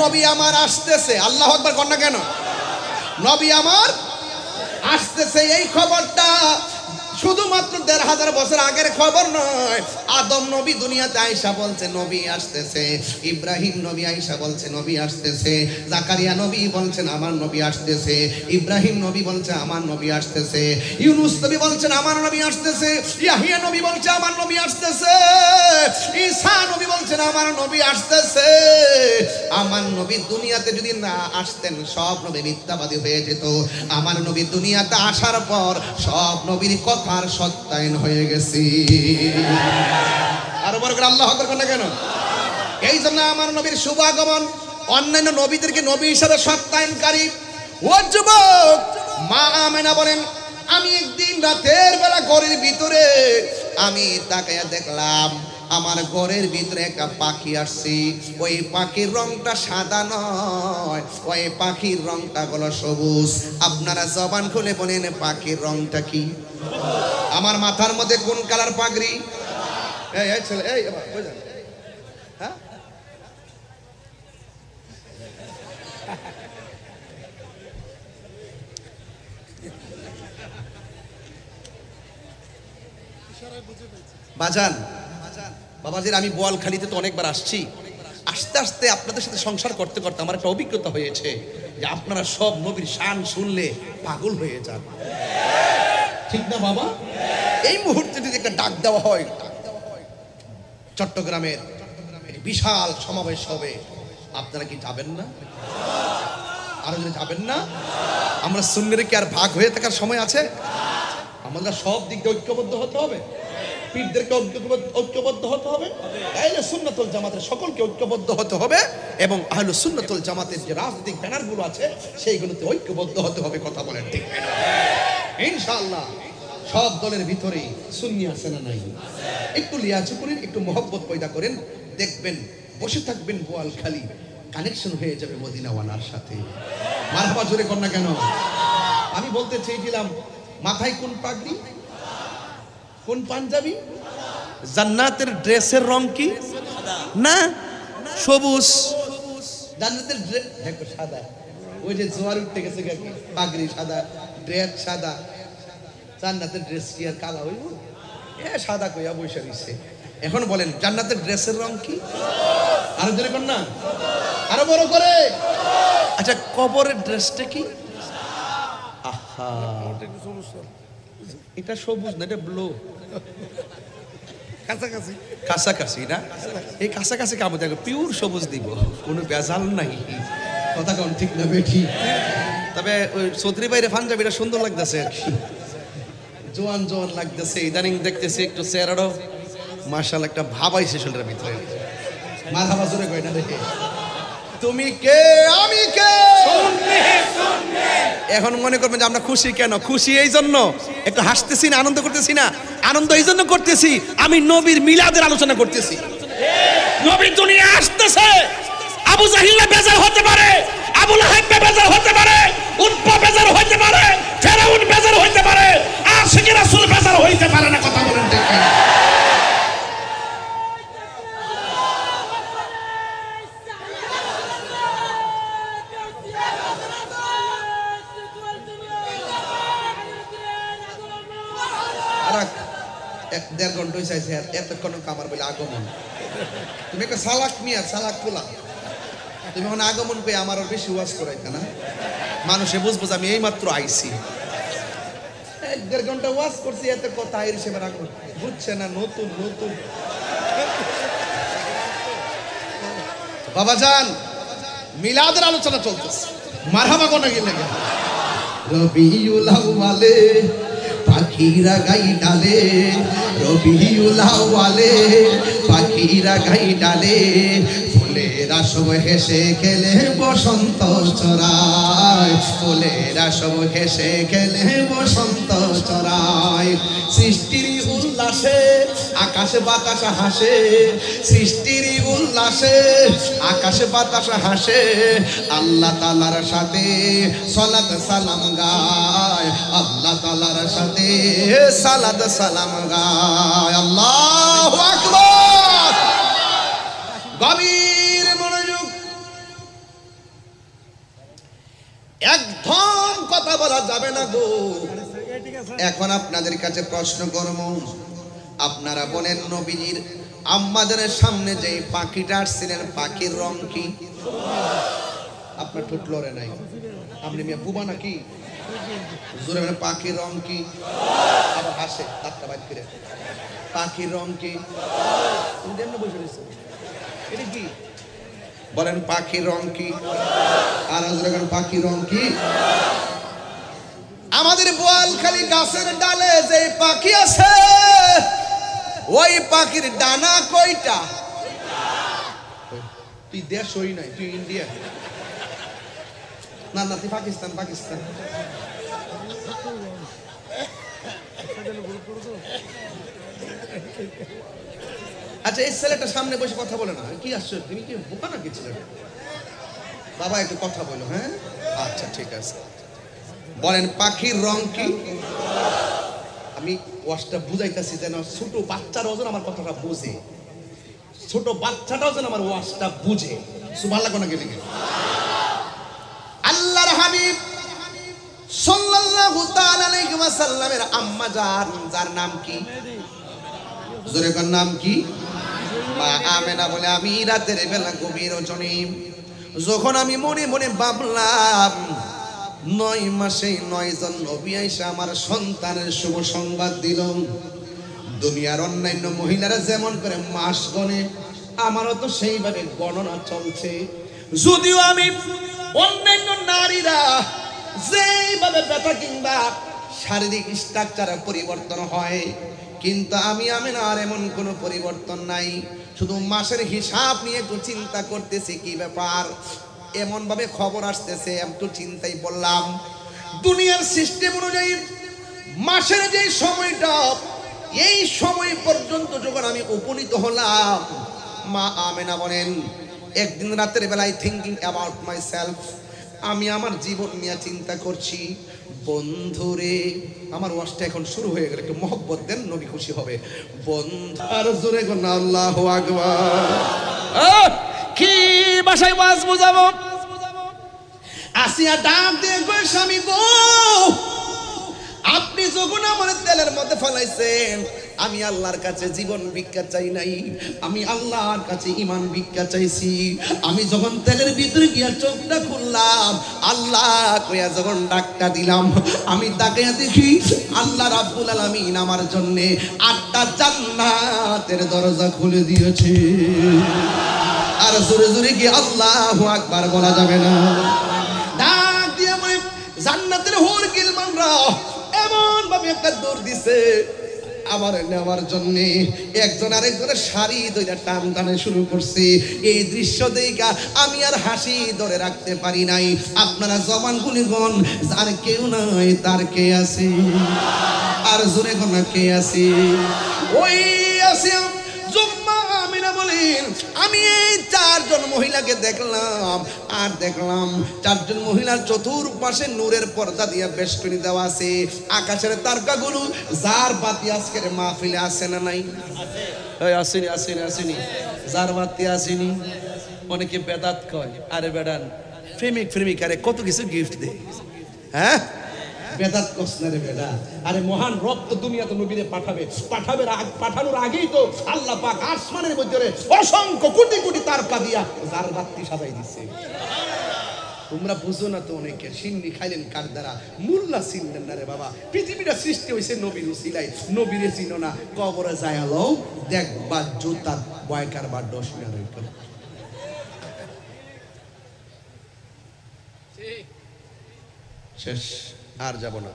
নবী আমার আসতেছে, আল্লাহু আকবার কর না কেন? নবী আমার আসতেছে, এই খবরটা শুধুমাত্র 1500 বছর আগের খবর নয়। আদম নবী দুনিয়াতে আয়েশা বলছে নবী আসতেছে, ইব্রাহিম নবী আয়েশা বলছে নবী আসতেছে, জাকারিয়া নবী বলছেন আমার নবী আসতেছে, ইব্রাহিম নবী বলছে আমার নবী আসতেছে, ইউনুস নবী বলছেন আমার নবী আসতেছে, ইয়াহিয়া নবী বলছে আমার নবী আসতেছে, ঈসা নবী বলছেন আমার নবী আসতেছে। আমার নবী দুনিয়াতে যদি না আসতেন সব নবী মিথ্যাবাদী হয়ে যেত। আমার নবী দুনিয়াতে আসার পর সব নবীর কথার সত্যায়ন হয়ে গেছে। আর বড় করে আল্লাহু আকবার করেন না কেন? এই জন্য আমার নবীর শুভ আগমন অন্যান্য নবীদেরকে নবী হিসাবে সত্যায়নকারী। ও যুবক, মা আমেনা বলেন আমি একদিন রাতের বেলা ঘরের ভিতরে আমি তাকায়া দেখলাম আমার ঘরের ভিতরে একটা পাখি আসছে। ওই পাখির রংটা সাদা নয়, ওই পাখির রংটা হলো সবুজ। আপনারা জবান খুলে বলেন পাখির রংটা কি? আমার মাথার মধ্যে কোন কালার পাগড়ি? এই ছেলে, এই বুঝলেন? হ্যাঁ, বাজান বাবাজির, আমি বোয়ালখালীতে তো অনেকবার আসছি। আস্তে আস্তে আপনাদের সাথে সংসার করতে করতে আমার একটা অভিজ্ঞতা হয়েছে যে আপনারা সব নবীর শান শুনলে পাগল হয়ে যান, ঠিক না বাবা? এই মুহূর্তে যদি একটা ডাক দেওয়া হয়, চট্টগ্রামের বিশাল সমাবেশ হবে, আপনারা কি যাবেন না? আরো যদি যাবেন না? আমরা সুন্নিরা কি আর ভাগ হয়ে থাকার সময় আছে? আমাদের সব দিক দিয়ে ঐক্যবদ্ধ হতে হবে, পীরদেরকে ঐক্যবদ্ধ হতে হবে, আহলে সুন্নাতুল জামাতের সকলকে ঐক্যবদ্ধ হতে হবে এবং আহলে সুন্নাতুল জামাতের যে রাজনৈতিক ব্যানারগুলো আছে সেইগুলোতে ঐক্যবদ্ধ হতে হবে। কথা বলেন ঠিক না? ইনশাআল্লাহ সব দলের ভিতরেই সুন্নি আছে না নাই? একটু লিয়াজু করেন, একটু মহব্বত পয়দা করেন, দেখবেন বসে থাকবেন বোয়ালখালী, কানেকশন হয়ে যাবে মদিনাওয়ালার সাথে। মারহাবা জোরে কর না কেন? আমি বলতে চেয়েছিলাম মাথায় কোন পাগড়ি, কোন পাঞ্জাবি, জান্নাতের ড্রেসের রং কি? না সবুজ। জান্নাতের ড্রেস দেখো সাদা, ওই যে জোয়ার উঠতে গেছে পাগড়ি সাদা, ড্রেস সাদা, জান্নাতের ড্রেস কি আর কালা হইব? এ সাদা কইয়া বসে রইছে। এখন বলেন জান্নাতের ড্রেসের রং কি? আরো জোরে কর না, আরো বড় করে। আচ্ছা কবরের ড্রেসটা কি? আহা এটা সবুজ না, এটা ব্লু, কাছাকাছি কাছাকাছি না? এই কাছাকাছি কামো দেখো পিওর সবুজ দিব, কোনো ভেজাল নাই। কথা কোন ঠিক না বেঠি? তবে ওই চৌধুরী বাইরে পাঞ্জাবিটা সুন্দর লাগতেছে আর কি, জোয়ান জোয়ান লাগতেছে। ইদানিং দেখতেছি একটু চেহারাটাও মাশাআল্লাহ একটা ভাব আইছে শরীরের ভিতরে। মারহাবা জোরে কই না দেখে। তুমি কে আমি কে? এখন মনে করবেন যে আমরা খুশি কেন? খুশি এই জন্য একটু হাসতেছি না, আনন্দ করতেছি না? আনন্দ এই জন্য করতেছি আমি নবীর মিলাদের আলোচনা করতেছি। নবীর দুনিয়া আসতেছে, আবু জাহিল বেজার হতে পারে, আবু লাহাব বেজার হতে পারে, উতবা বেজার হতে পারে, ফেরাউন বেজার হতে পারে, আশিকি রাসূল বেজার হইতে পারে না। কথা বলেন ঠিক কিনা? এক দেড় ঘন্টা চাইছে এতক্ষণ কামার বলে আগমন। তুমি একটা সালাক নিয়ে সালাক খোলা, তুমি এখন আগমন পেয়ে আমার আর বেশি ওয়াজ করাইতে না, মানুষে বুঝবো যে আমি এই মাত্র আইছি। এক দেড় ঘন্টা ওয়াজ করছি, এত কথা এর হিসেবে আগমন বুঝছে না। নতুন নতুন বাবা জান মিলাদের আলোচনা চলতেছে। মারহাবা কোন গেলে রবিউল আউয়ালে পাখিরা গাই ডালে, রবিউল আউয়ালে পাখিরা গাই ডালে, ফুলেরা সব হেসে খেলে বসন্ত চড়ায়, ফুলেরা সব হেসে খেলে বসন্ত চড়ায়। সৃষ্টির উল্লাসে আকাশে বাতাস হাসে, সৃষ্টির উল্লাসে আকাশে বাতাস হাসে, আল্লাহ তাআলার সাথে সালাত সালাম গায়, আল্লাহ তাআলার সাথে সালাত সালাম গায়। আল্লাহু আকবার। গভীর মনোযোগ, একদম কথা বলা যাবে না গো। এখন আপনাদের কাছে প্রশ্ন করব, আপনারা বলেন নবীজির আম্মাজানের সামনে যে পাখিটা আসছিলেন পাখির রং কি? আপনার ঠোঁট লড়ে নাই, আপনি মিয়া বুবা নাকি? জোরে মানে পাখির রং কি? আবার হাসে দাঁতটা বাইর করে। পাখির রং কি? এটা কি বলেন? পাখির রং কি? আর পাখির রং কি? আমাদের বোয়ালখালী গাছের ডালে যে পাখি আছে ওই পাখির ডানা কয়টা? তুই দেশ হই নাই, তুই ইন্ডিয়া না, না তুই পাকিস্তান। পাকিস্তান আচ্ছা এই ছেলেটা সামনে বসে কথা বলে না, কি আসছো তুমি? কি বোকা নাকি ছেলেটা? বাবা একটু কথা বলো। হ্যাঁ আচ্ছা ঠিক আছে। বলেন পাখির রং কি? আমি ওয়াজটা বুঝাইতেছি যেন ছোট বাচ্চারাও যেন আমার কথাটা বুঝে, ছোট বাচ্চাটাও যেন আমার ওয়াজটা বুঝে। সুবহানাল্লাহ কোন গেলে আল্লাহর হাবিব সাল্লাল্লাহু তাআলা আলাইহি ওয়াসাল্লামের আম্মা জান, যার নাম কি? জোরে কোন নাম কি? মা আমেনা বলে আমি রাতের বেলা গভীর রজনী যখন আমি মনে মনে ভাবলাম 9 মাসে 9 জন নবী আইসা আমার সন্তানের শুভ সংবাদ দিল। দুনিয়ার অন্যান্য মহিলারা যেমন করে মাস গণে, আমারও তো সেইভাবে গণনা চলছে। যদিও আমি অন্যান্য নারীরা যেইভাবে ব্যথা কিংবা শারীরিক স্ট্রাকচারে পরিবর্তন হয়, কিন্তু আমি আমিনার এমন কোনো পরিবর্তন নাই। শুধু মাসের হিসাব নিয়ে একটু চিন্তা করতেছি কি ব্যাপার, এমন ভাবে খবর আসতেছে, একটু চিন্তাই বললাম। দুনিয়ার সিস্টেম অনুযায়ী মাসের যে সময়টা, এই সময় পর্যন্ত যখন আমি উপনীত হলাম, মা আমেনা বলেন একদিন রাতের বেলায় থিঙ্কিং অ্যাবাউট মাই সেলফ, আমি আমার জীবন নিয়ে চিন্তা করছি। বন্ধুরে, আমার ওয়াজটা এখন শুরু হয়ে গেল, একটু মহব্বত দেন, নবী খুশি হবে। বন্ধু আর জোরে গো না আল্লাহু আকবার। কি ভাষায় ওয়াজ বুঝাবো? আসিয়া ডাক দিয়ে কই, স্বামী গো, আপনি যখন আমার তেলের মধ্যে ফেলাইছেন, আমি আল্লাহর কাছে জীবন ভিক্ষা চাই নাই, আমি আল্লাহর কাছে ঈমান ভিক্ষা চাইছি। আমি যখন তেলের ভিতরে গিয়া চোখটা খুললাম, আল্লাহ কইয়া যখন ডাকটা দিলাম, আমি তাকিয়া দেখি আল্লাহ রাব্বুল আলামিন আমার জন্য 8টা জান্নাতের দরজা খুলে দিয়েছে। আর জোরে জোরে কি আল্লাহু আকবার বলা যাবে না? ডাক দিয়ে মানে জান্নাতের হুর গিলমানরা এমন ভাবে একটা দৌড় দিছে আমার নেওয়ার জন্য। একজন আরেকজনের শাড়ি ধরে টান টানে শুরু করছে। এই দৃশ্য দেখা আমি আর হাসি ধরে রাখতে পারি নাই। আপনারা জবান গুলিগণ, যার কেউ নাই তার কে আছে? আর জোরে কোন কে আছে? ওই আছে জুম্মা আমিনা বলেন, আমি এই 4 জন মহিলাকে দেখলাম, আর দেখলাম 4 জন মহিলার চতুর্পাশে নূরের পর্দা দিয়ে বেষ্টনী দেওয়া আছে। আকাশের তারকাগুলো যার বাতি আজকের মাহফিলে আছে না নাই? আসেনি আসেনি আসেনি, যার বাতি আসেনি। অনেকে বেদাত কয়, আরে বেড়ান প্রেমিক প্রেমিকারে কত কিছু গিফট দেয়। হ্যাঁ, বেদাত কসনারে বেদা। আরে মহান রব তো দুনিয়াতে নবীরে পাঠানোর আগেই তো আল্লাহ পাক আসমানের মধ্যে অসংখ্য কোটি কোটি তারকা দিয়া যার বাতি সাজাই দিছে। তোমরা বুঝো না তো, অনেকে সিন্নি খাইলেন কার দ্বারা, মুল্লা চিনলেন না রে বাবা। পৃথিবীটা সৃষ্টি হয়েছে নবীর উসিলায়, নবীরে চিনো না, কবরে যায় আলো দেখবা জুতার বয়কার বা দশ মিনিট শেষ, আর যাব না।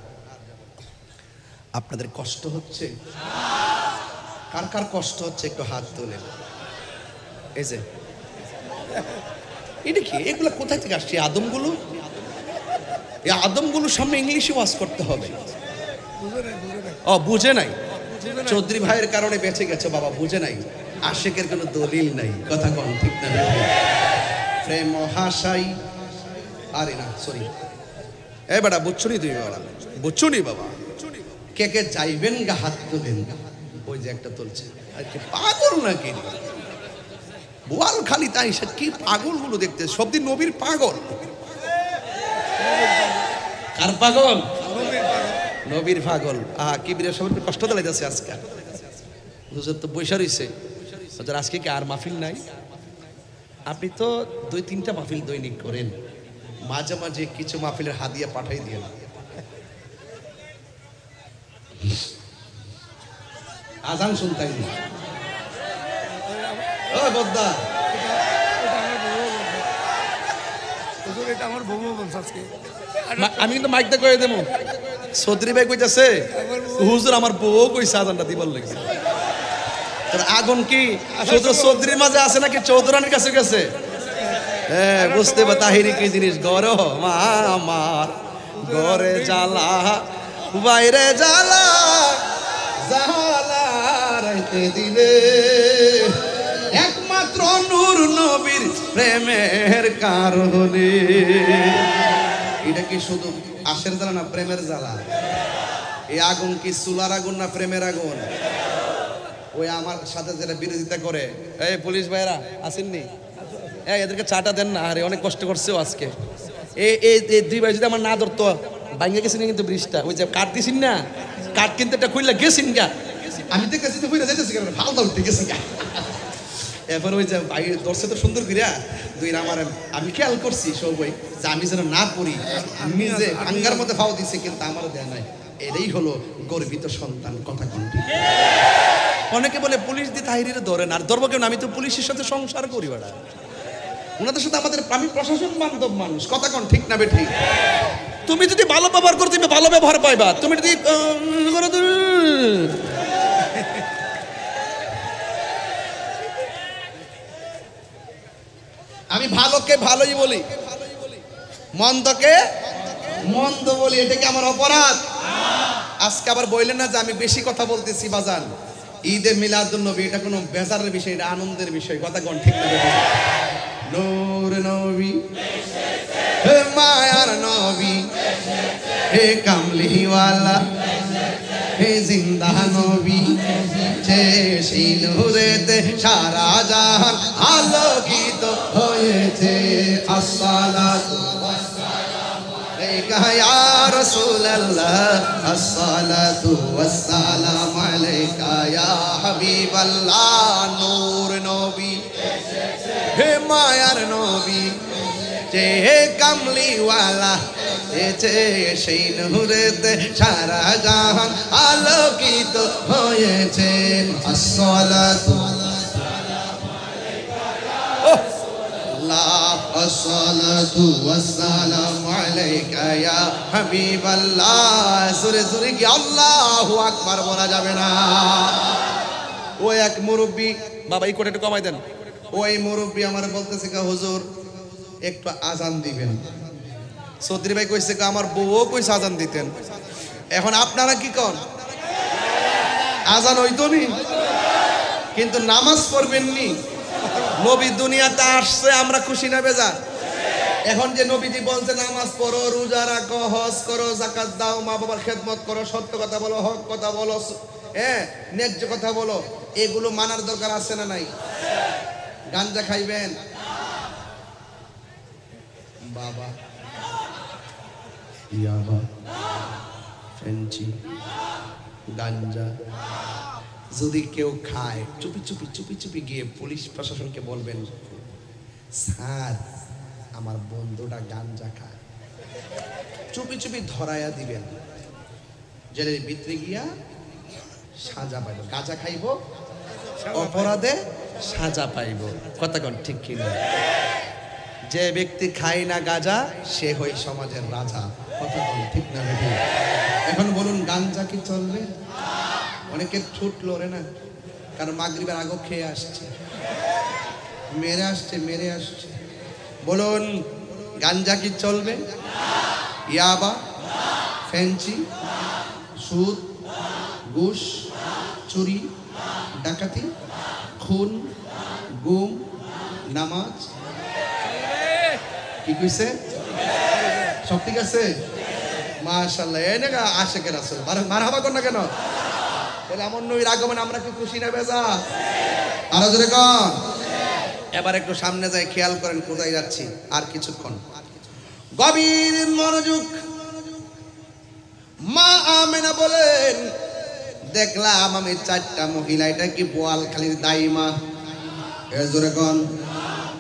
আপনাদের কষ্ট হচ্ছে? কার কার কষ্ট হচ্ছে একটু হাত তোলেন। এই যে এটা কি, এগুলো কোথায় থেকে আসছে? আদমগুলো, এই আদমগুলোর সামনে ইংলিশে ওয়াজ করতে হবে। ও বুঝে নাই, চৌধুরী ভাইয়ের কারণে বেঁচে গেছে বাবা, বুঝে নাই। আশেকের কোনো দলিল নাই, কথা কন ঠিক না? প্রেম হাসাই, আরে না সরি, এ বেটা বুঝছো নি তুমি? বাবা বুঝছো নি? বাবা কে কে যাইবেন গা হাত তোলেন। ওই যে একটা তুলছে, আর কি পাগল নাকি বোয়াল খালি তাই সে কি পাগল গুলো দেখতে, সব দিন নবীর পাগল। কার পাগল? নবীর পাগল। কি বিরে সবার কষ্ট দিলাইতেছে আজকে। হুজুর তো বৈশা রইছে, হুজুর আজকে কি আর মাহফিল নাই? আপনি তো 2-3টা মাহফিল দৈনিক করেন, মাঝে মাঝে কিছু মাহফিলের হাদিয়া পাঠাই দিয়ে না। আজান শুনতাই না। ও বদ্দা, আমি কিন্তু মাইকটা কয়ে দেবো। চৌধুরী ভাই কইতাছে হুজুর আমার বউ কইছে আজানটা দিবার লাগে। তোর আগুন কি শুধু চৌধুরীর মাঝে আছে নাকি চৌধুরানীর কাছে গেছে? হ্যাঁ বুঝতে পার তাহিরি কি জিনিস। গরো মা আমার ঘরে জ্বালা, বাইরে জ্বালা, জ্বালা রাইতে দিলে একমাত্র নূর নবীর প্রেমের কারণে। এটা কি শুধু আশের জ্বালা না প্রেমের জ্বালা? এই আগুন কি চুলার আগুন না প্রেমের আগুন? ওই আমার সাথে যেটা বিরোধিতা করে, এই পুলিশ ভাইরা আসেননি, এদেরকে চাটা দেন না, আরে অনেক কষ্ট করছেও আজকে। এই 2 ভাই যদি আমার না ধরতো, ভাঙে গেছেন কিন্তু ব্রিজটা, ওই যে কাঠ দিছিন না, কাঠ কিনতে একটা খুললে গেছিন গা, আমি তো কাছে তো যাইতেছি কেন ফালদা উঠতে গেছি গা। এরপর ওই যে ভাই ধরছে তো সুন্দর করিয়া 2 আমার, আমি খেয়াল করছি সবাই যে আমি যেন না পড়ি, নিজে ভাঙ্গার মধ্যে ফাও দিছে, কিন্তু আমারও দেয়া নাই। এটাই হলো গর্বিত সন্তান, কথা কোনটি? অনেকে বলে পুলিশ দিয়ে তাহিরিরে ধরেন, আর ধরবো কেন? আমি তো পুলিশের সাথে সংসার করি বেড়া। ওনাদের সাথে আমাদের, আমি প্রশাসন বান্ধব মানুষ, কথা কোন ঠিক না বেঠি? তুমি যদি ভালো ব্যবহার করো তুমি ভালো ব্যবহার পাইবা, তুমি যদি আমি ভালোকে ভালোই বলি, মন্দকে মন্দ বলি, এটা কি আমার অপরাধ? আজকে আবার বললেন না যে আমি বেশি কথা বলতেছি বাজান। ঈদে মিলাদুন নবী এটা কোনো বেজারের বিষয়, এটা আনন্দের বিষয়, কথা কোন ঠিক না? নূর নবী, হে মায়ার নবী, হে কামলিওয়ালা, হে জিন্দা নবী, যে সেই নূরেতে সারা জাহান আলোকিত হয়েছে। আসসালাতু ওয়াসসালামু আলাইকা ইয়া রাসূলুল্লাহ, আসসালাতু ওয়াসসালামু আলাইকা ইয়া হাবিবাল্লাহ। নূর নবী, হে মায়ার নবী, যে কামলিওয়ালা, সেই নূরেতে সারা জাহান আলোকিত হয়েছে। আসসালাতু আসসালাতু ওয়াসসালামু আলাইকা ইয়া হাবিবাল্লাহ। সুরে সুরে কি আল্লাহু আকবার বলা যাবে না? ও এক মুরব্বী, বাবা এই কোটা একটু কমাই দেন। ওই মুরব্বী আমার বলতেছে কা হুজুর একটু আজান দিবেন। চৌধুরী ভাই কইছে আমার বউও কইছে আজান দিতেন। এখন আপনারা কি কন? আজান হইতো নি, কিন্তু নামাজ পড়বেন নি। নবী দুনিয়াতে আসছে, আমরা খুশি না বেজার? এখন যে নবীজি বলছে নামাজ পড়ো, রোজা রাখো, হজ করো, যাকাত দাও, মা বাবার খেদমত করো, সত্য কথা বলো, হক কথা বলো, হ্যাঁ ন্যায্য কথা বলো, এগুলো মানার দরকার আছে না নাই? গাঞ্জা খাইবেন বাবা, ইয়াবা, ফেঞ্চি, গাঞ্জা যদি কেউ খায়, চুপি চুপি চুপি চুপি গিয়ে পুলিশ প্রশাসনকে বলবেন, স্যার আমার বন্ধুটা গাঞ্জা খায়, চুপি চুপি ধরাইয়া দিবেন। জেলের ভিতরে গিয়া সাজা পাইব, গাঁজা খাইব, অপরাধে সাজা পাইব। কথা কোন ঠিক কিনা? যে ব্যক্তি খায় না গাঁজা সে হই সমাজের রাজা। কথা কোন ঠিক না? এখন বলুন গাঞ্জা কি চলবে? অনেকে ঠুট লড়ে না, কারণ মাগরিবের আগে খেয়ে আসছে, মেরে আসছে। বলুন গাঞ্জা কি চলবে? ইয়াবা, ফেঞ্চি, সুদ, ঘুষ, চুরি, ডাকাতি, খুন, গুম, নামাজ, কি কইছে? সব ঠিক আছে? মাশাআল্লাহ। এই না আশেকের রাসূল, মারহাবা কর না কেন? তাহলে এমন নবীর আগমনে আমরা কি খুশি না বেজা? আরো জোরে কন। এবার একটু সামনে যাই, খেয়াল করেন কোথায় যাচ্ছি। আর কিছুক্ষণ গভীর মনোযোগ। মা আমেনা বলেন, দেখলাম আমি চারটা মহিলা, এটা কি বোয়ালখালীর দাইমা? জোরে কন।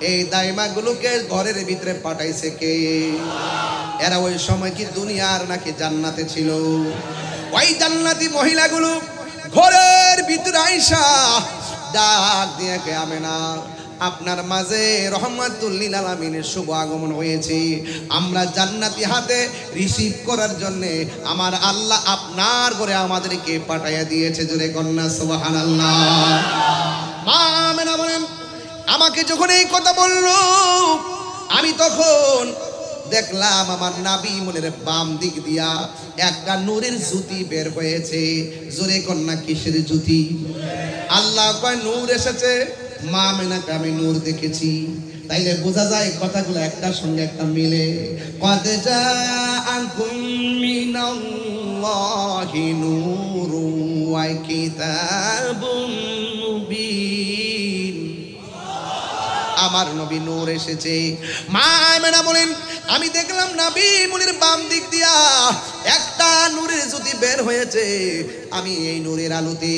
এই দাইমা গুলোকে ঘরের ভিতরে পাঠাইছে কে? এরা ওই সময় কি দুনিয়ার নাকি জান্নাতে ছিল? ওই জান্নাতি মহিলাগুলো ঘরের ভিতরে আইসা ডাক দিয়ে কে, আমেনা আপনার মাঝে রহমাতুল লিল আলামিনের শুভ আগমন হয়েছে। আমরা জান্নাতি হাতে রিসিভ করার জন্য আমার আল্লাহ আপনার ঘরে আমাদেরকে পাঠাইয়া দিয়েছে। জোরে কন্যা সুবহানাল্লাহ। মা আমেনা বলেন, আমাকে যখন এই কথা বলল আমি তখন দেখলাম আমার নাবি মনের বাম দিক দিয়া একটা নূরের জ্যোতি বের হয়েছে। জোরে কন্যা কিসের জ্যোতি? আল্লাহ কয় নূর এসেছে। মা আমেনাকে আমি নূর দেখেছি। তাইলে বোঝা যায় কথাগুলো একটার সঙ্গে একটা মিলে। কদ জাআকুম মিনাল্লাহি নূরুন ওয়া কিতাবুন মুবিন। আমার নবী নূর এসেছে। মা আমেনা বলেন, আমি দেখলাম নবী মুনির বাম দিক দিয়া একটা নূরের জ্যোতি বের হয়েছে। আমি এই নূরের আলোতে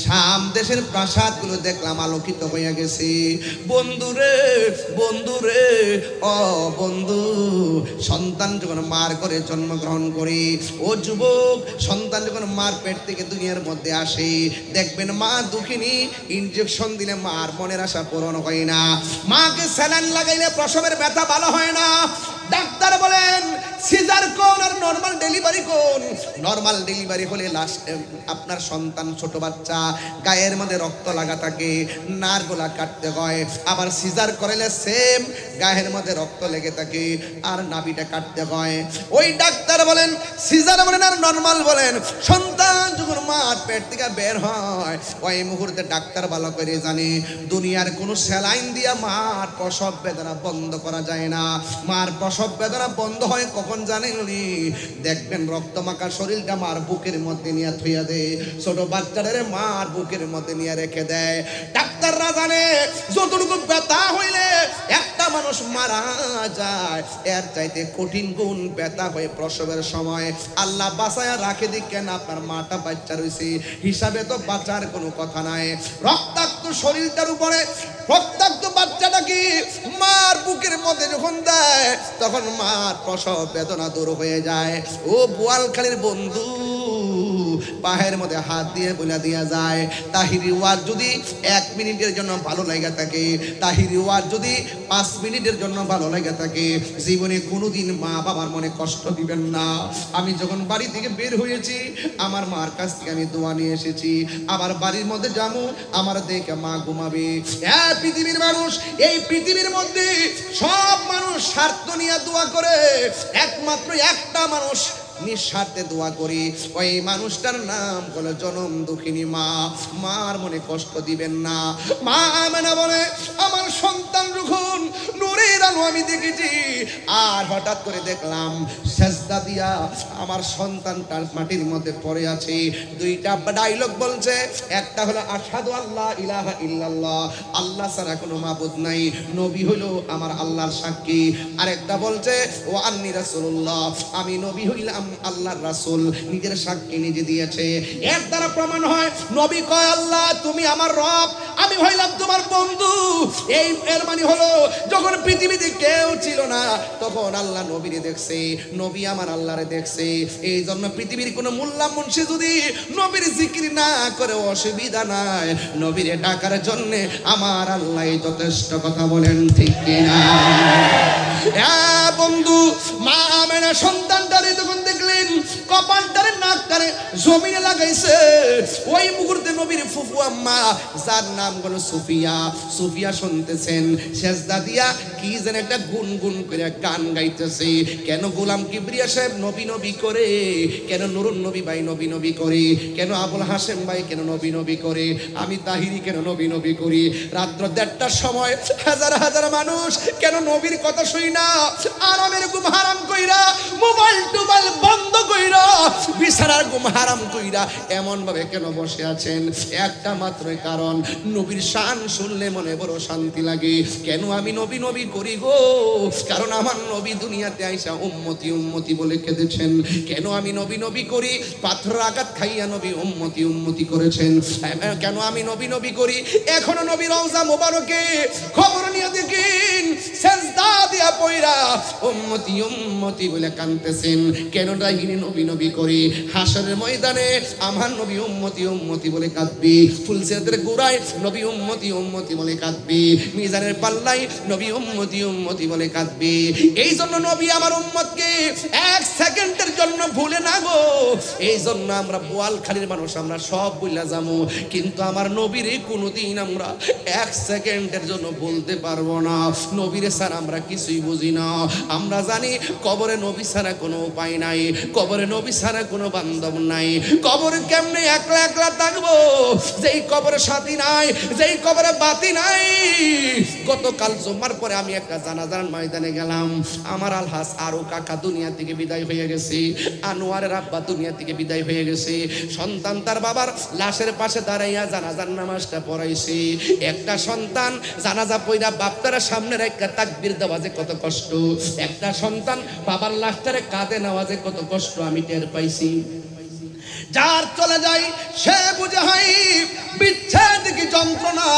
শাম দেশের প্রাসাদগুলো দেখলাম আলোকিত হয়ে গেছে। বন্ধুরে বন্ধুরে ও বন্ধু, সন্তান যখন মার করে জন্মগ্রহণ করে, ও যুবক, সন্তান যখন মার পেট থেকে দুনিয়ার মধ্যে আসে, দেখবেন মা দুঃখিনী, ইনজেকশন দিলে মার মনের আশা পূরণ হয় না, মাকে স্যালাইন লাগাইলে প্রসবের ব্যথা ভালো হয় না। ডাক্তার বলেন সিজার কোন আর নরমাল ডেলিভারি কোন? নরমাল ডেলিভারি হলে লাস্ট আপনার সন্তান ছোট বাচ্চা, গায়ের মধ্যে রক্ত লাগা থাকে, নারগুলা কাটতে হয়। আবার সিজার করলে সেম গায়ের মধ্যে রক্ত লেগে থাকে আর নাভিটা কাটতে হয়। ওই ডাক্তার বলেন সিজার বলেন আর নরমাল বলেন, সন্তান যখন মার পেট থেকে বের হয় ওই মুহূর্তে ডাক্তার ভালো করে জানে দুনিয়ার কোনো স্যালাইন দিয়া মার প্রসব বেদনা বন্ধ করা যায় না। মার প্রসব বেদনা বন্ধ হয় কখন জানেননি? দেখবেন রক্তমাখা শরীরটা মার বুকের মধ্যে নিয়ে থইয়া দেয়, ছোট বাচ্চাদের মার বুকের মধ্যে নিয়ে রেখে দেয়। ডাক্তাররা জানে যতটুকু ব্যথা হইলে একটা মানুষ মারা যায়, এর চাইতে কঠিন গুণ ব্যথা হয়ে প্রসবের সময় আল্লাহ বাঁচায়া রাখে দিক কেন আপনার মাটা বাচ্চা রয়েছে হিসাবে তো বাঁচার কোনো কথা নাই। রক্তাক্ত শরীরটার উপরে রক্তাক্ত বাচ্চাটা কি মার বুকের মধ্যে যখন দেয় তখন মার প্রসব বেদনা দূর হয়ে যায়। ও বোয়ালখালীর বন্ধু, পায়ের মধ্যে হাত দিয়ে বলে দিয়া যায়, তাহিরি ওয়াজ যদি 1 মিনিটের জন্য ভালো লাগে থাকে, তাহিরি ওয়াজ যদি 5 মিনিটের জন্য ভালো লাগে থাকে, জীবনে কোনোদিন মা বাবার মনে কষ্ট দিবেন না। আমি যখন বাড়ি থেকে বের হয়েছি আমার মার কাছ থেকে আমি দোয়া নিয়ে এসেছি, আবার বাড়ির মধ্যে যাবো আমার দেখে মা ঘুমাবে। পৃথিবীর মানুষ, এই পৃথিবীর মধ্যে সব মানুষ স্বার্থ নিয়ে দোয়া করে, একমাত্র একটা মানুষ নিঃস্বার্থে দোয়া করি, ওই মানুষটার নাম হলো জনম দুঃখিনী মা। মার মনে কষ্ট দিবেন না। মা আমেনা বলে আমার সন্তান যখন নূরের আলো আমি দেখেছি, আর হঠাৎ করে দেখলাম সেজদা দিয়া আমার সন্তানটার মাটির মধ্যে পড়ে আছে। দুইটা ডায়লগ বলছে, একটা হলো আশহাদু আল্লা ইলাহা ইল্লাল্লাহ, আল্লাহ ছাড়া কোনো মাবুদ নাই, নবী হলো আমার আল্লাহর সাক্ষী। আরেকটা বলছে ও আন্নী রাসূলুল্লাহ, আমি নবী হইলাম আল্লাহর রাসূল, নিজের সাক্ষী নিজে দিয়েছে। এর দ্বারা প্রমাণ হয় নবী কয় আল্লাহ তুমি আমার রব, আমি হইলাম তোমার বন্ধু। এই এর মানে হলো যখন পৃথিবীতে কেউ ছিল না তখন আল্লাহ নবীরে দেখছে, নবী আমার আল্লাহরে দেখছে। এই জন্য পৃথিবীর কোনো মোল্লা মুন্সি যদি নবীর জিকির না করে অসুবিধা নাই, নবীরে ডাকার জন্য আমার আল্লাহ যথেষ্ট। কথা বলেন ঠিক কিনা? হ্যাঁ বন্ধু, মা আমেনা সন্তানটারে যখন দেখলেন কপালটারে নাকটারে জমিনে লাগাইছে, ওই মুহূর্তে নবীর ফুফু আম্মা যার নাম হলো সুফিয়া, সুফিয়া শুনতেছেন সেজদা দিয়া কি যেন একটা গুনগুন করে গান গাইতেছে। কেন গোলাম কিবরিয়া সাহেব নবী নবী করে, কেন নুরুন নবী ভাই নবী নবী করে, কেন আবুল হাসেম ভাই কেন নবী নবী করে, আমি তাহিরি কেন নবী নবী করি। রাত্র 1:30টার সময় হাজার হাজার মানুষ কেন নবীর কথা শুই না, আরামের ঘুম হারাম কইরা, মোবাইল টোবাইল বন্ধ কইরা, বিছানার ঘুম হারাম কইরা এমন ভাবে কেন বসে আছেন? একটা মাত্রই কারণ, নবীর শান শুনলে মনে বড় শান্তি লাগে। কেন আমি নবী নবী করি গো? কারণ আমার নবী দুনিয়াতে আইসা উম্মতি উম্মতি বলে কেঁদেছেন। কেন আমি নবী নবী করি? পাথর আঘাত খাইয়া নবী উম্মতি উম্মতি করেছেন। কেন আমি নবী নবী করি? এখনো নবী রওজা মোবারকে খবর নিয়ে দেখেন সেজদা দিয়া পয়রা উম্মতি উম্মতি বলে কাঁদতেছেন। কেন ডাইনি নবী নবী করি? হাসরের ময়দানে আমার নবী উম্মতি উম্মতি বলে কাঁদবি, ফুলসিরাতের গোড়ায় নবী উম্মতি উম্মতি বলে কাঁদবি, মিজানের পাল্লাই নবী উম্মতি উম্মতি বলে কাঁদবি। এই জন্য নবী আমার উম্মতকে 1 সেকেন্ডের জন্য ভুলে না গো। এই জন্য আমরা বোয়ালখালীর মানুষ আমরা সব ভুলে যাবো, কিন্তু আমার নবীরে কোনোদিন আমরা 1 সেকেন্ডের জন্য বলতে পারবো না। নবীরে ছাড়া আমরা কিছুই বুঝি না। আমরা জানি কবরে নবী ছাড়া কোনো উপায় নাই, কবরে নবী ছাড়া কোনো বান্ধব নাই। কবরে কেমনে একলা একলা থাকবো যেই কবরে সাথী নাই, যেই কবরে বাতি নাই। গতকাল জুম্মার পরে আমি একটা জানাজার ময়দানে গেলাম। আমার আলহাস আরো কাকা দুনিয়া থেকে বিদায় হয়ে গেছে, আনোয়ারের আব্বা দুনিয়া থেকে বিদায় হয়ে গেছে। সন্তান তার বাবার লাশের পাশে দাঁড়াইয়া জানাজার নামাজটা পড়াইছে। একটা সন্তান জানাজা পড়া বাপটার সামনে রেখে তাকবীর দেওয়া যে কত কষ্ট, একটা সন্তান বাবার লাশটারে কাঁধে নেওয়া যে কত কষ্ট আমি টের পাইছি। যার চলে যাই সে বুঝে হয় বিচ্ছেদ কি যন্ত্রণা।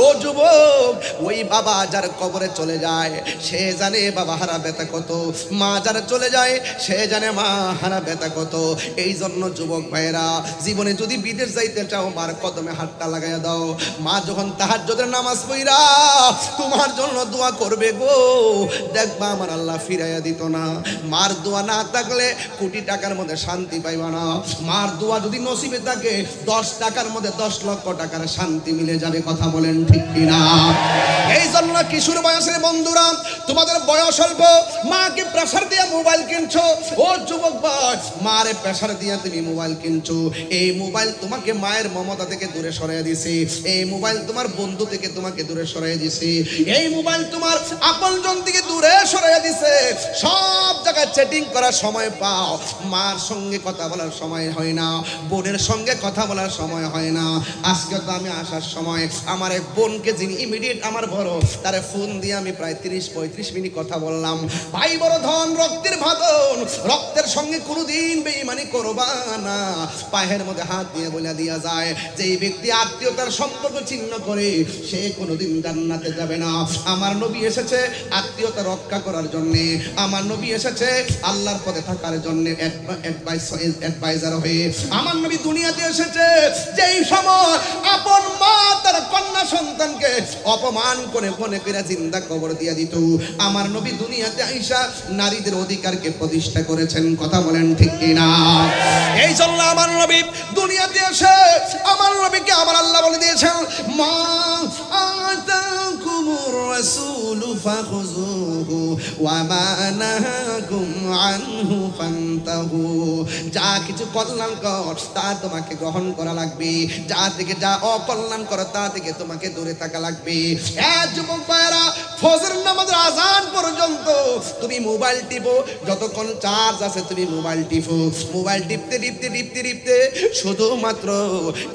ও যুবক, ওই বাবা যার কবরে চলে যায় সে জানে বাবা হারা ব্যথা কত, মা যার চলে যায় সে জানে মা হারা ব্যথা কত। এই জন্য যুবক ভাইরা, জীবনে যদি বিদেশ যাইতে চাও মার কদমে হাতটা লাগাইয়া দাও। মা যখন তাহাজ্জুদের নামাজ পড়া তোমার জন্য দোয়া করবে গো, দেখবা আমার আল্লাহ ফিরাইয়া দিত না। মার দোয়া না থাকলে কোটি টাকার মধ্যে শান্তি পাইবা না। মার দোয়া যদি নসিবে থাকে 10 টাকার মধ্যে 10 লক্ষ টাকার শান্তি মিলে যাবে। কথা বলেন ঠিক কিনা? এই জন্য কিশোর বয়সের বন্ধুরা, তোমাদের বয়স অল্প, মাকে প্রেসার দিয়ে মোবাইল কিনছো। ও যুবক ভাই, মারে প্রেসার দিয়ে তুমি মোবাইল কিনছো। এই মোবাইল তোমাকে মায়ের মমতা থেকে দূরে সরাইয়া দিছে। এই মোবাইল তোমার বন্ধু থেকে তোমাকে দূরে সরাইয়া দিছে। এই মোবাইল তোমার আপনজন থেকে দূরে সরাইয়া দিছে। সব জায়গায় চ্যাটিং করার সময় পাও, মার সঙ্গে কথা বলার সময় হয় না, বোনের সঙ্গে কথা বলার সময় হয় না। আজকে তো আমি আসার সময় আমার এক বোনকে, যিনি ইমিডিয়েট আমার বড়, তারে ফোন দিয়ে আমি প্রায় 30-35 মিনিট কথা বললাম। ভাই বড় ধন, রক্তের ভাদন, রক্তের সঙ্গে কোনোদিন বেঈমানি করবা না। পায়ের মধ্যে হাত দিয়ে বলে দিয়া যায় যে এই ব্যক্তি আত্মীয়তার সম্পর্ক ছিন্ন করে সে কোনোদিন জান্নাতে যাবে না। আমার নবী এসেছে আত্মীয়তা রক্ষা করার জন্য, আমার নবী এসেছে আল্লাহর পথে থাকার জন্য অ্যাডভাইজার হয়ে। আমার নবী দুনিয়াতে এসেছে যেই সময় আপন মা তার কন্যা সন্তানকে অপমান করে মনে করে জিন্দা কবর দিয়ে দিত, আমার নবী দুনিয়াতে আইসা নারীদের অধিকারকে প্রতিষ্ঠা করেছেন। কথা বলেন ঠিক কিনা? এই জন্য আমার নবী দুনিয়াতে এসে আমার নবীকে আমার আল্লাহ বলে দিয়েছেন, মা আতাকুমুর রাসূলু ফাখুযুহু ওয়া মা নাহাকুম আনহু ফান্তাহু। যা কিছু কল্যাণকর তা তোমাকে গ্রহণ করা লাগবে, যা থেকে যা অকল্যাণকর তা থেকে তোমাকে দূরে থাকা লাগবে। যুবক ভাইরা, ফজর নামাজের আজান পর্যন্ত তুমি মোবাইল টিপো, যতক্ষণ চার্জ আছে তুমি মোবাইল টিপো। মোবাইল টিপতে টিপতে টিপতে টিপতে শুধুমাত্র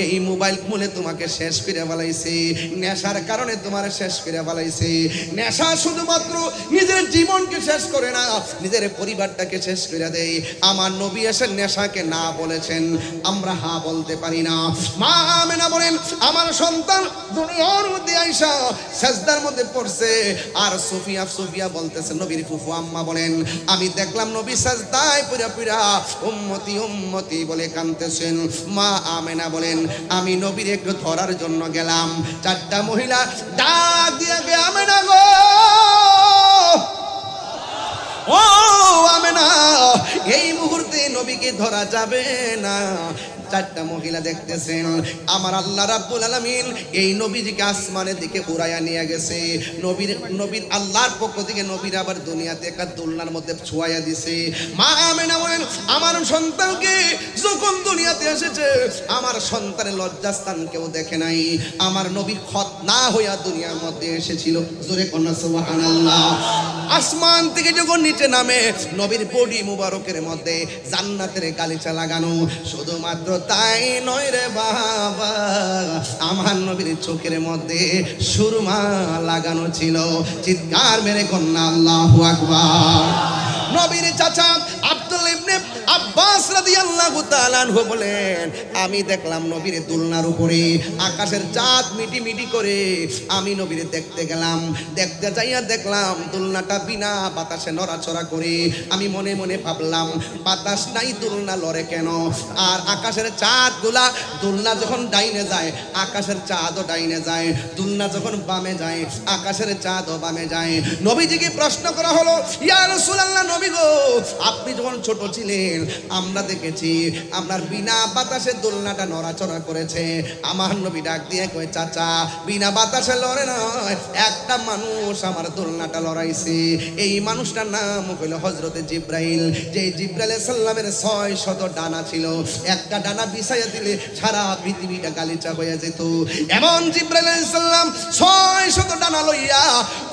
এই মোবাইল মূলে তোমাকে শেষ করে ফেলাইছে। নেশার কারণে তোমার শেষ করে ফেলাইছে। নেশা শুধুমাত্র নিজের জীবনকে শেষ করে না, নিজের পরিবারটাকে শেষ করে দেয়। আমার নবী এসে নেশাকে না বলেছেন, আমরা হা বলতে পারি না। মা আমেনা বলেন, আমার সন্তান দুনিয়ার মধ্যে আইসা সেজদার মধ্যে পড়ছে, আর সুফিয়া বলতেছে, নবীর ফুফু আম্মা বলেন, আমি দেখলাম নবী সেজদায় পুরা পুরা উম্মতি উম্মতি বলে কাঁদতেছেন। মা আমেনা বলেন, আমি নবীর একটু ধরার জন্য গেলাম, 4টা মহিলা ডাক দিয়ে গে, আমেনা গো, ও আমেনা, এই মুহূর্তে নবীকে ধরা যাবে না। 4টা মহিলা দেখতেছেন আমার আল্লাহ রাব্বুল আলামিন এই নবীজিকে আসমানের দিকে উড়াইয়া নিয়ে গেছে। নবীর আল্লাহর পক্ষ থেকে নবীর আবার দুনিয়াতে একটা দোলনার মধ্যে ছোঁয়া দিছে। মা আমেনা বলেন, আমার সন্তানকে যখন দুনিয়াতে এসেছে আমার সন্তানের লজ্জাস্থান কেউ দেখে নাই। আমার নবীর খত না হইয়া দুনিয়ার মধ্যে এসেছিল। জোরে কন্যা সুবহানাল্লাহ। আসমান থেকে যখন নিচে নামে নবীর বডি মুবারকের মধ্যে জান্নাতের গালিচা লাগানো। শুধুমাত্র তাই নয় রে বাবা, আমার নবীর চোখের মধ্যে সুরমা লাগানো ছিল। চিৎকার মেরে কন্যা আল্লাহু আকবার। নবীর চাচা আব্দুল ইবনে আব্বাস রাদিয়াল্লাহু তাআলা আনহু বলেন, আমি দেখলাম নবীর দোলনার উপরে আকাশের চাঁদ মিটি মিটি করে আমি নবীর দেখতে গেলাম। দেখতে যাইয়া দেখলাম দোলনাটা বিনা বাতাসে নড়াচড়া করে। আমি মনে মনে ভাবলাম, বাতাস নাই দোলনা লড়ে কেন? আর আকাশের চাঁদগুলা, দোলনা যখন ডাইনে যায় আকাশের চাঁদও ডাইনে যায়, দোলনা যখন বামে যায় আকাশের চাঁদও বামে যায়। নবীজিকে প্রশ্ন করা হলো, ইয়া রাসূলুল্লাহ, নবী গো, আপনি যখন ছোট ছিলেন আমরা দেখেছি আপনার বিনা বাতাসে দোলনাটা নড়াচড়া করেছে। আমার নবী ডাক দিয়ে কয়, চাচা, বিনা বাতাসে লড়ে নয়, একটা মানুষ আমার দোলনাটা লড়াইছে। এই মানুষটার নাম হইল হযরতে জিব্রাইল। যে জিব্রাইল আলাইহিস সালামের 600 ডানা ছিল, একটা ডানা বিছাইয়া দিলে সারা পৃথিবীটা গালিচা হয়ে যেত। এমন জিব্রাইল আলাইহিস সালাম 600 ডানা লইয়া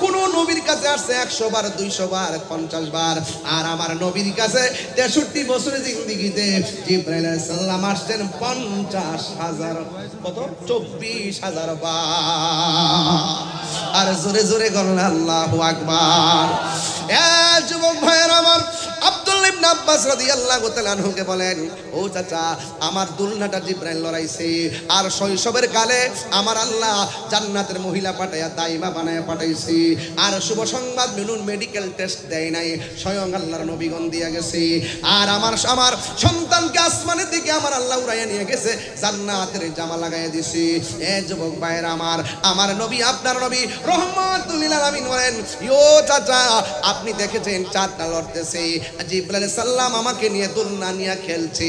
কোন নবীর কাছে আসছে 100 বার, 200 বার, 50 বার। আর আমার নবীর কাছে 63 বছরের জিন্দেগিতে জিব্রাইল আলাইহিস সালাম আসছেন 50,000, কত 24,000 বার। আর জোরে জোরে বলেন আল্লাহু আকবার। যুবক ভাইয়ের আমার, আব্দুল ইবনে আব্বাস রাদিয়াল্লাহু তাআলা আনহুকে বলেন, ও চাচা, আমার দুলনাটা জিবরাইল লড়াইছে, আর শৈশবের কালে আমার আল্লাহ জান্নাতের মহিলা পাঠাইয়া দাইমা বানায়া পাঠাইছি, আর শুভ সংবাদ মিলুন মেডিকেল টেস্ট দেয় নাই, স্বয়ং আল্লাহর নবীগণ দিয়া গেছে। আর আমার সন্তানকে আসমানের দিকে আমার আল্লাহ উড়াইয়া নিয়ে গেছে, জান্নাতের জামা লাগাইয়া দিছি। এ যুবক ভাইয়ের আমার নবী, আপনার নবী রহমাতুল লিল আলামিন বলেন, ও চাচা, আপনি দেখেছেন চাঁদটা লড়তেছে, জিবরাইল সাল্লাম আমাকে নিয়ে দুলনা নিয়ে খেলছে,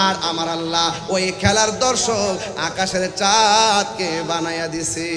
আর আমার আল্লাহ ওই খেলার দর্শক আকাশের চাঁদকে বানাইয়া দিছে।